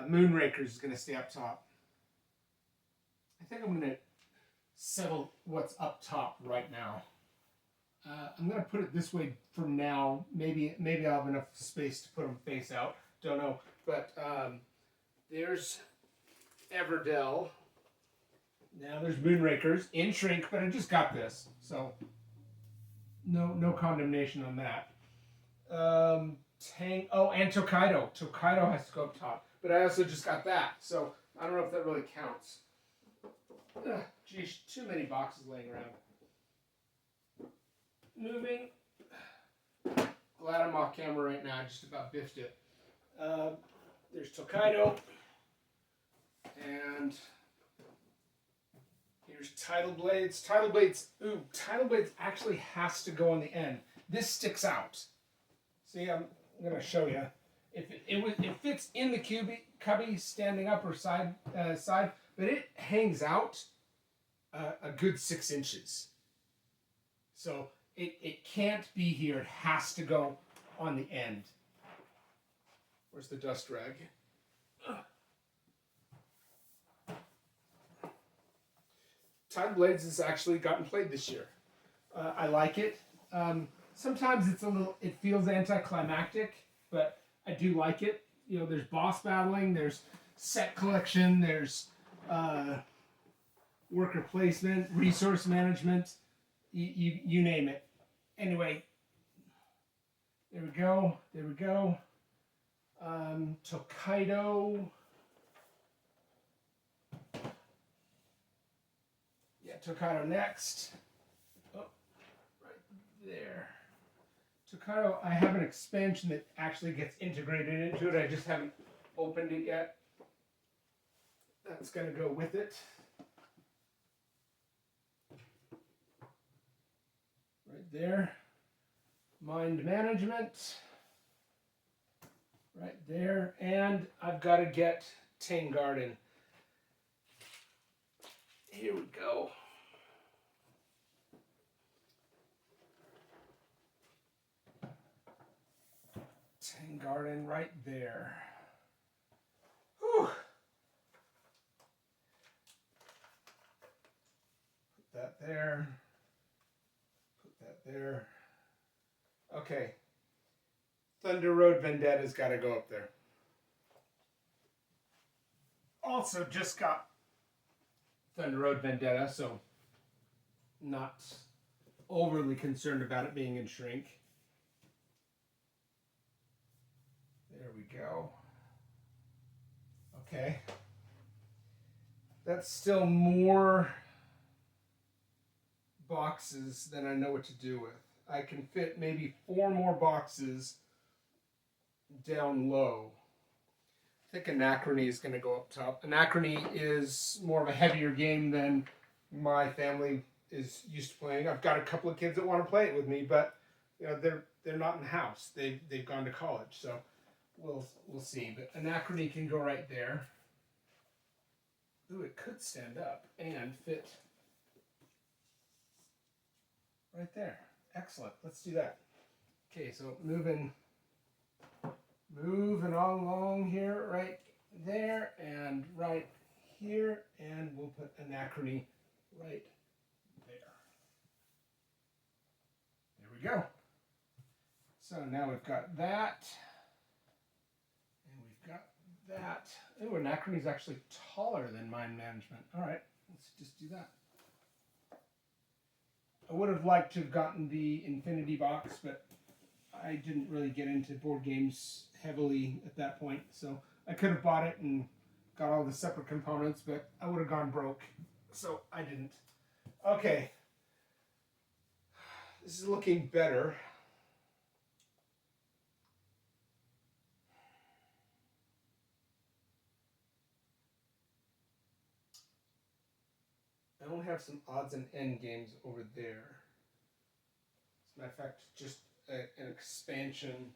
Moonraker's is going to stay up top. I think I'm going to settle what's up top right now. I'm going to put it this way from now. Maybe I'll have enough space to put them face out. Don't know. But there's Everdell. Now there's Moonrakers in shrink, but I just got this. So no condemnation on that. And Tokaido. Tokaido has to go up top. But I also just got that. So I don't know if that really counts. Geez, too many boxes laying around. Moving. Glad I'm off camera right now. I just about biffed it. There's Tokaido. And here's Tidal Blades. Tidal Blades actually has to go on the end. This sticks out. See, I'm going to show you. It fits in the cubby standing up or side, but it hangs out a good 6 inches. So it can't be here. It has to go on the end. Where's the dust rag? Tidal Blades has actually gotten played this year. I like it. Sometimes it feels anticlimactic, but I do like it. You know, there's boss battling, there's set collection, there's worker placement, resource management, you name it. Anyway, there we go. Tokaido. Yeah, Tokaido next. Oh, right there. Tokaido, I have an expansion that actually gets integrated into it. I just haven't opened it yet. That's going to go with it. Right there. Mind Management. Right there. And I've got to get Tang Garden. Here we go. Tang Garden right there. Whew. Put that there. Put that there. Okay. Thunder Road Vendetta's got to go up there. Also just got Thunder Road Vendetta, so not overly concerned about it being in shrink. There we go. Okay. That's still more boxes than I know what to do with. I can fit maybe 4 more boxes down low. I think Anachrony is going to go up top. Anachrony is more of a heavier game than my family is used to playing. I've got a couple of kids that want to play it with me, but you know they're not in the house. They've gone to college, so we'll see. But anachrony can go right there. Ooh, it could stand up and fit right there. Excellent. Let's do that. Okay, so moving all along here, right there, and right here, and we'll put anachrony right there. There we go. So now we've got that, and we've got that. Oh, anachrony is actually taller than mind management. All right, let's just do that. I would have liked to have gotten the Infinity box, but I didn't really get into board games heavily at that point, so I could have bought it and got all the separate components, but I would have gone broke, so I didn't. Okay, this is looking better. I only have some odds and end games over there. As a matter of fact, just an expansion,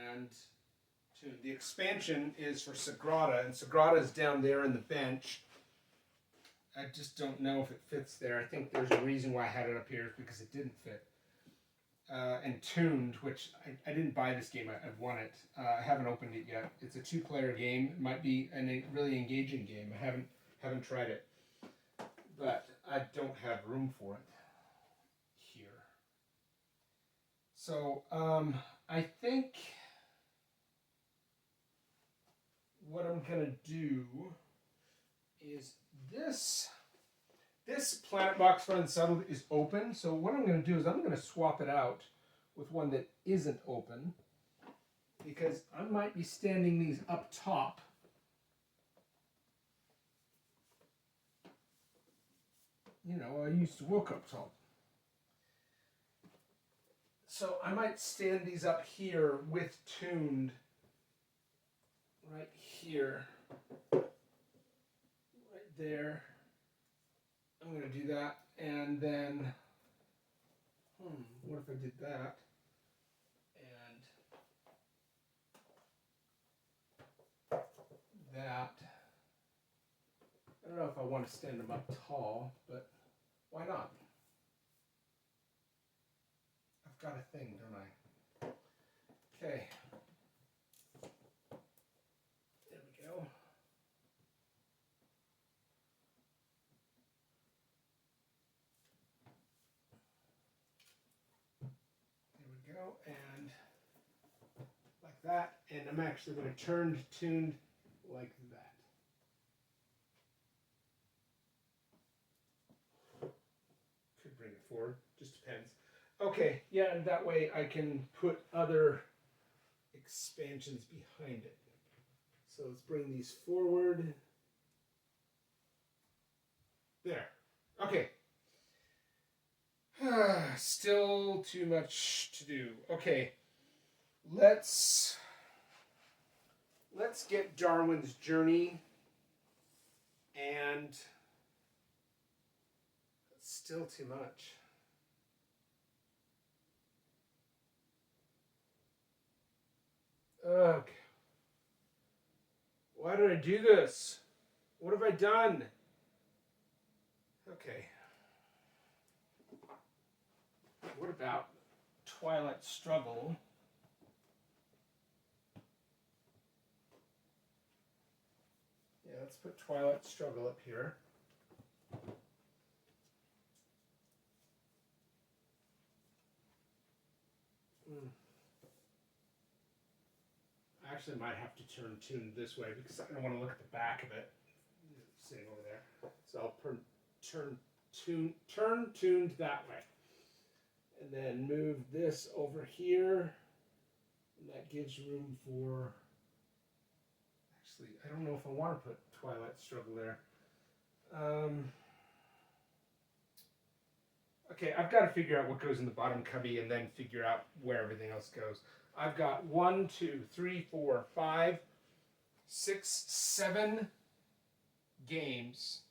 and the expansion is for Sagrada, and Sagrada is down there in the bench. I just don't know if it fits there. I think there's a reason why I had it up here, because it didn't fit. And Tuned, which I didn't buy this game. I've won it. I haven't opened it yet. It's a 2-player game. It might be a really engaging game. I haven't tried it, but I don't have room for it here. So I think what I'm gonna do is this Planet Box Fun and Settled is open. So what I'm gonna do is I'm gonna swap it out with one that isn't open, because I might be standing these up top. You know, I used to work up top. So I might stand these up here with Tuned right here, right there. I'm going to do that, and then, what if I did that, and that. I don't know if I want to stand them up tall, but why not? I've got a thing, don't I? Okay. There we go. There we go, and like that. And I'm actually going to turn Tuned like that. Could bring it forward, just depends. Okay, yeah, and that way I can put other expansions behind it. So let's bring these forward. There. Okay. Still too much to do. Okay. Let's get Darwin's Journey, and it's still too much. Okay. Why did I do this? What have I done? Okay. What about Twilight Struggle? Yeah, let's put Twilight Struggle up here. I actually might have to turn Tuned this way, because I don't want to look at the back of it sitting over there. So I'll turn Tuned that way. And then move this over here. And that gives room for... Actually, I don't know if I want to put Twilight Struggle there. Okay, I've got to figure out what goes in the bottom cubby and then figure out where everything else goes. I've got 1, 2, 3, 4, 5, 6, 7 games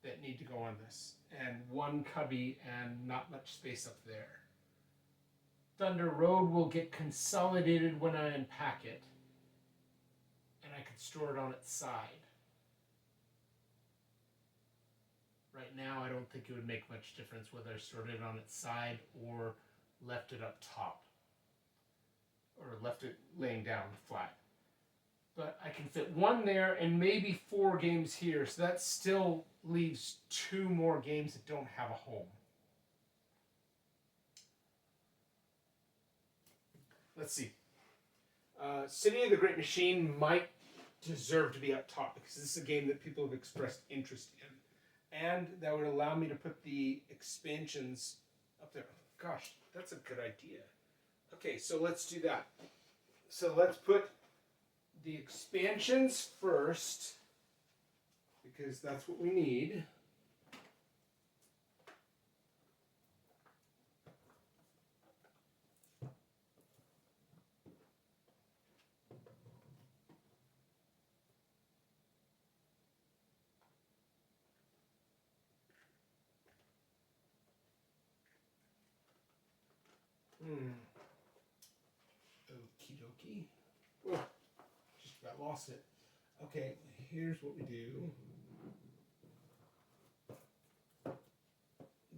that need to go on this, and one cubby and not much space up there. Thunder Road will get consolidated when I unpack it, and I could store it on its side. Right now, I don't think it would make much difference whether I stored it on its side or left it up top, or left it laying down flat. But I can fit one there and maybe 4 games here, so that still leaves 2 more games that don't have a home. Let's see. City of the Great Machine might deserve to be up top because this is a game that people have expressed interest in. And that would allow me to put the expansions up there. Gosh, that's a good idea. Okay, so let's do that. So let's put the expansions first, because that's what we need. Okie dokie. Oh, just about lost it. Okay, here's what we do.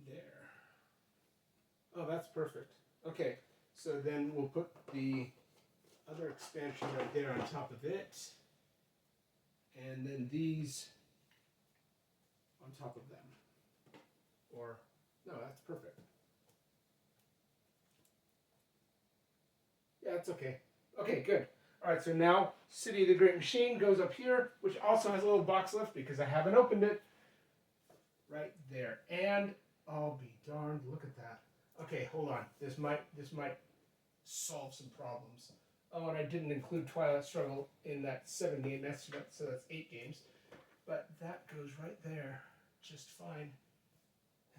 There. Oh, that's perfect. Okay, so then we'll put the other expansion right there on top of it. And then these on top of them. Or, no, that's perfect. Yeah, it's okay. Okay, good. All right, so now City of the Great Machine goes up here, which also has a little box lift because I haven't opened it. Right there. And I'll be darned, look at that. Okay, hold on. This might solve some problems. Oh, and I didn't include Twilight Struggle in that 7-game estimate, so that's 8 games. But that goes right there just fine.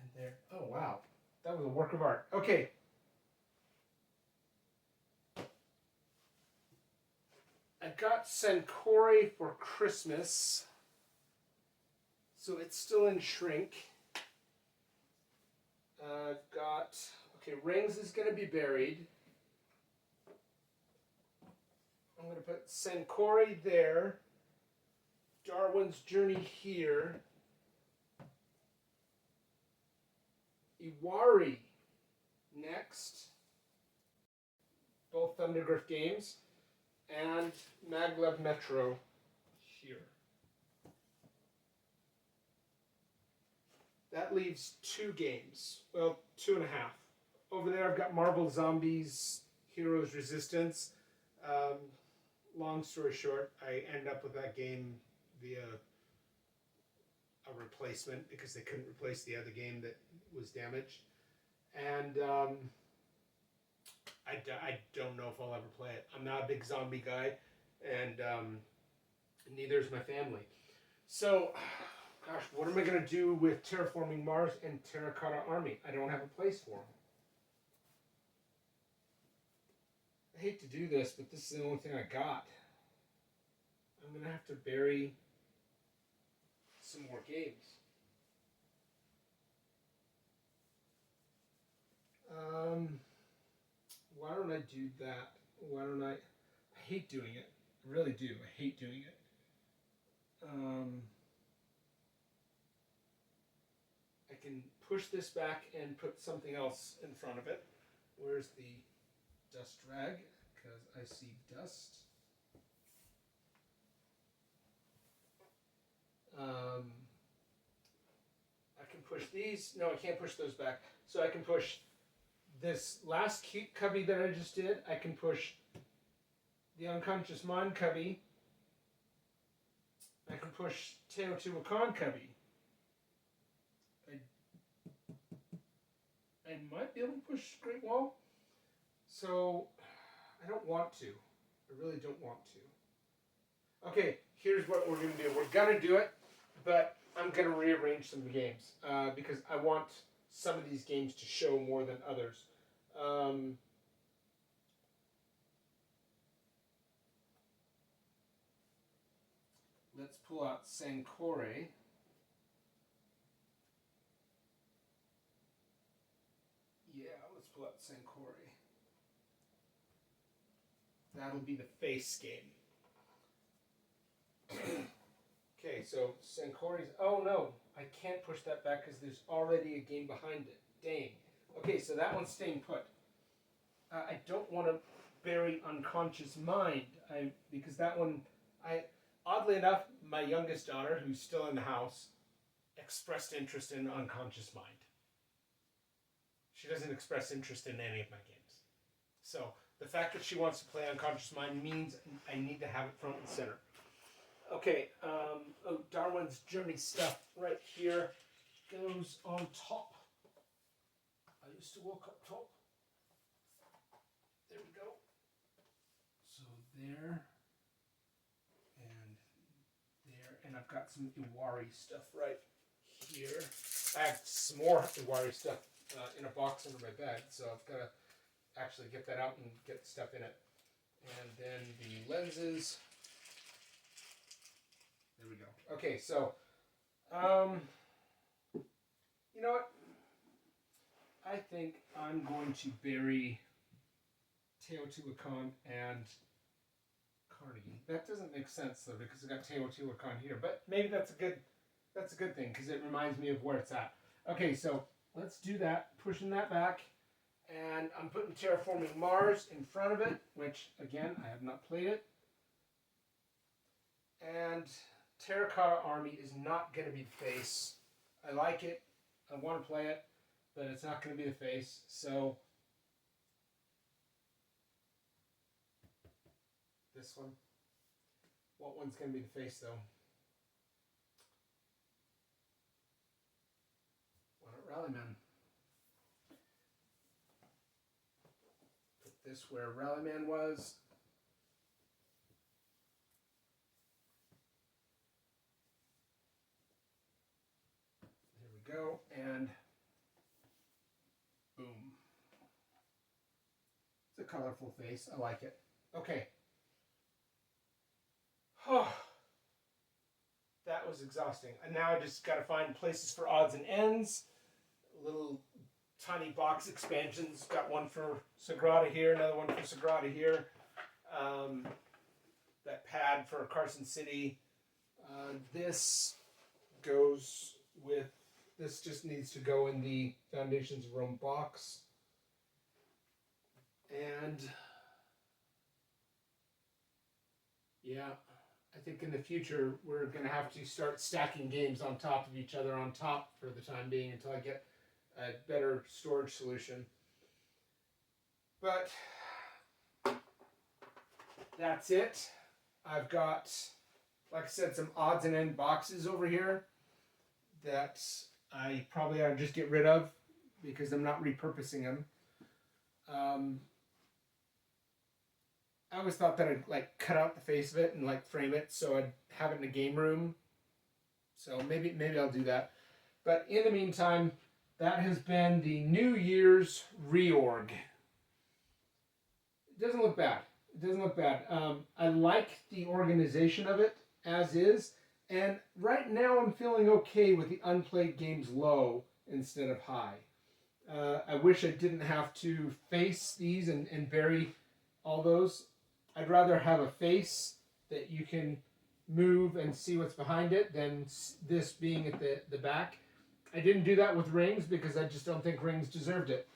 And there. Oh, wow. That was a work of art. Okay. I got Sankore for Christmas, so it's still in shrink. I've got, okay, Rings is going to be buried. I'm going to put Sankore there, Darwin's Journey here, Iwari next, both Thundergriff games, and Maglev Metro here. That leaves 2 games. Well, 2.5. Over there I've got Marvel Zombies Heroes Resistance. Long story short, I end up with that game via a replacement because they couldn't replace the other game that was damaged. And I don't know if I'll ever play it. I'm not a big zombie guy, and neither is my family. So, gosh, what am I going to do with Terraforming Mars and Terracotta Army? I don't have a place for them. I hate to do this, but this is the only thing I got. I'm going to have to bury some more games. Why don't I do that? Why don't I hate doing it. I really do. I hate doing it. I can push this back and put something else in front of it. Where's the dust rag? Because I see dust. I can push these. No, I can't push those back. So I can push this last cute cubby that I just did. I can push the Unconscious Mind cubby. I can push Teotihuacan cubby. I might be able to push Great Wall. So I don't want to. I really don't want to. Okay, here's what we're going to do. We're going to do it, but I'm going to rearrange some of the games because I want some of these games to show more than others. Let's pull out Sankore. pull out Sankori. That'll be the face game. Okay, so Sankori's. Oh no, I can't push that back because there's already a game behind it. Dang. Okay, so that one's staying put. I don't want to bury unconscious mind. Because that one, oddly enough, my youngest daughter, who's still in the house, expressed interest in unconscious mind. She doesn't express interest in any of my games. So the fact that she wants to play unconscious mind means I need to have it front and center. Okay, Darwin's Journey stuff right here goes on top. I used to walk up top. There we go. So there and there, and I've got some Iwari stuff right here. I have some more Iwari stuff in a box under my bed, so I've got to actually get that out and get the stuff in it. And then the lenses. There we go. Okay, so, you know what? I think I'm going to bury Teotihuacan and Carnegie. That doesn't make sense though, because I got Teotihuacan here, but maybe that's a good thing because it reminds me of where it's at. Okay, so let's do that. Pushing that back, and I'm putting Terraforming Mars in front of it, which again I have not played it, and Terracotta Army is not going to be the face. I like it. I want to play it, but it's not going to be the face. So this one. What one's going to be the face though? Why not Rallyman? Put this where Rallyman was. Go, and boom. It's a colorful face. I like it. Okay. Oh, that was exhausting. And now I just got to find places for odds and ends. Little tiny box expansions. Got one for Sagrada here, another one for Sagrada here. That pad for Carson City. This goes with. This just needs to go in the Foundations of Rome box. And yeah, I think in the future we're going to have to start stacking games on top of each other on top for the time being until I get a better storage solution. But that's it. I've got, like I said, some odds and end boxes over here that I probably ought to just get rid of because I'm not repurposing them. I always thought that I'd like cut out the face of it and like frame it so I'd have it in a game room. So maybe I'll do that. But in the meantime, that has been the New Year's reorg. It doesn't look bad. It doesn't look bad. I like the organization of it as is. And right now I'm feeling okay with the unplayed games low instead of high. I wish I didn't have to face these and bury all those. I'd rather have a face that you can move and see what's behind it than this being at the back. I didn't do that with rings because I just don't think rings deserved it.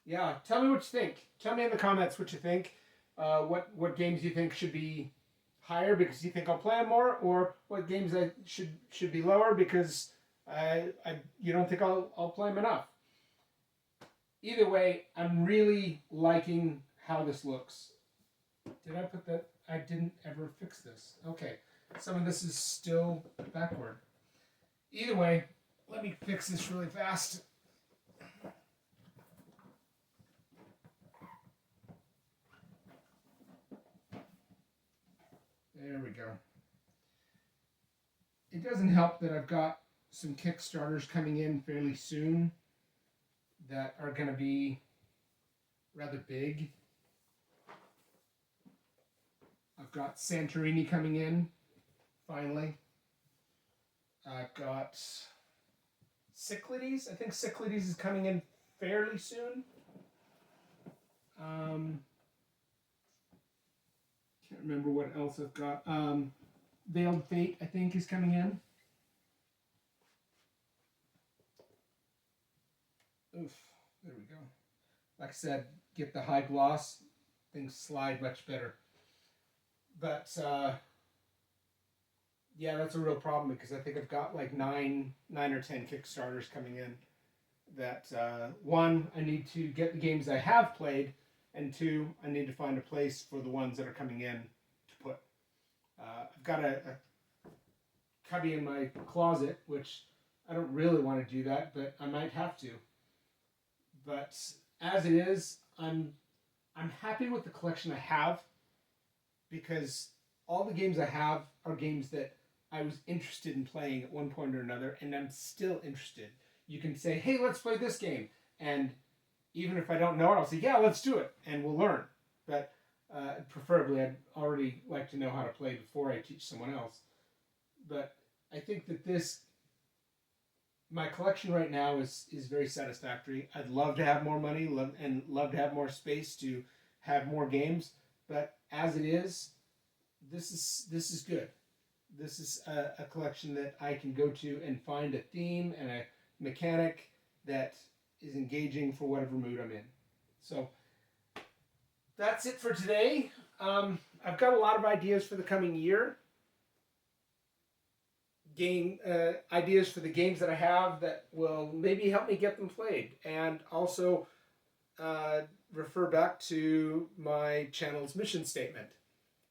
Yeah, tell me what you think. Tell me in the comments what you think. What games you think should be higher because you think I'll play them more, or what games I should be lower because you don't think I'll play them enough. Either way, I'm really liking how this looks. Did I put that? I didn't ever fix this. Okay, some of this is still backward. Either way, let me fix this really fast. There we go. It doesn't help that I've got some Kickstarters coming in fairly soon that are going to be rather big. I've got Santorini coming in, finally. I've got Cyclades. I think Cyclades is coming in fairly soon. Can't remember what else I've got. Veiled Fate, I think, is coming in. Oof, there we go. Like I said, get the high gloss, things slide much better. But yeah, that's a real problem because I think I've got like nine or 10 Kickstarters coming in. That one, I need to get the games I have played, and two, I need to find a place for the ones that are coming in to put. I've got a cubby in my closet, which I don't really want to do that, but I might have to. But as it is, I'm happy with the collection I have because all the games I have are games that I was interested in playing at one point or another, and I'm still interested. You can say, hey, let's play this game. And even if I don't know it, I'll say, yeah, let's do it, and we'll learn. But preferably, I'd already like to know how to play before I teach someone else. But I think that my collection right now is very satisfactory. I'd love to have more money and love to have more space to have more games. But as it is, this is good. This is a collection that I can go to and find a theme and a mechanic that is engaging for whatever mood I'm in. So that's it for today. I've got a lot of ideas for the coming year. Game ideas for the games that I have that will maybe help me get them played, and also refer back to my channel's mission statement.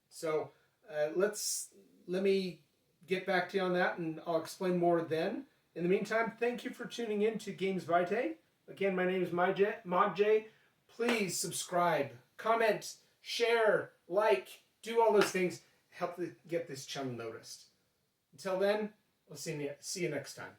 So let me get back to you on that, and I'll explain more then. In the meantime, thank you for tuning in to Games Vitae. Again, my name is Mod J. Please subscribe, comment, share, like, do all those things. Help get this channel noticed. Until then, we'll see you next time.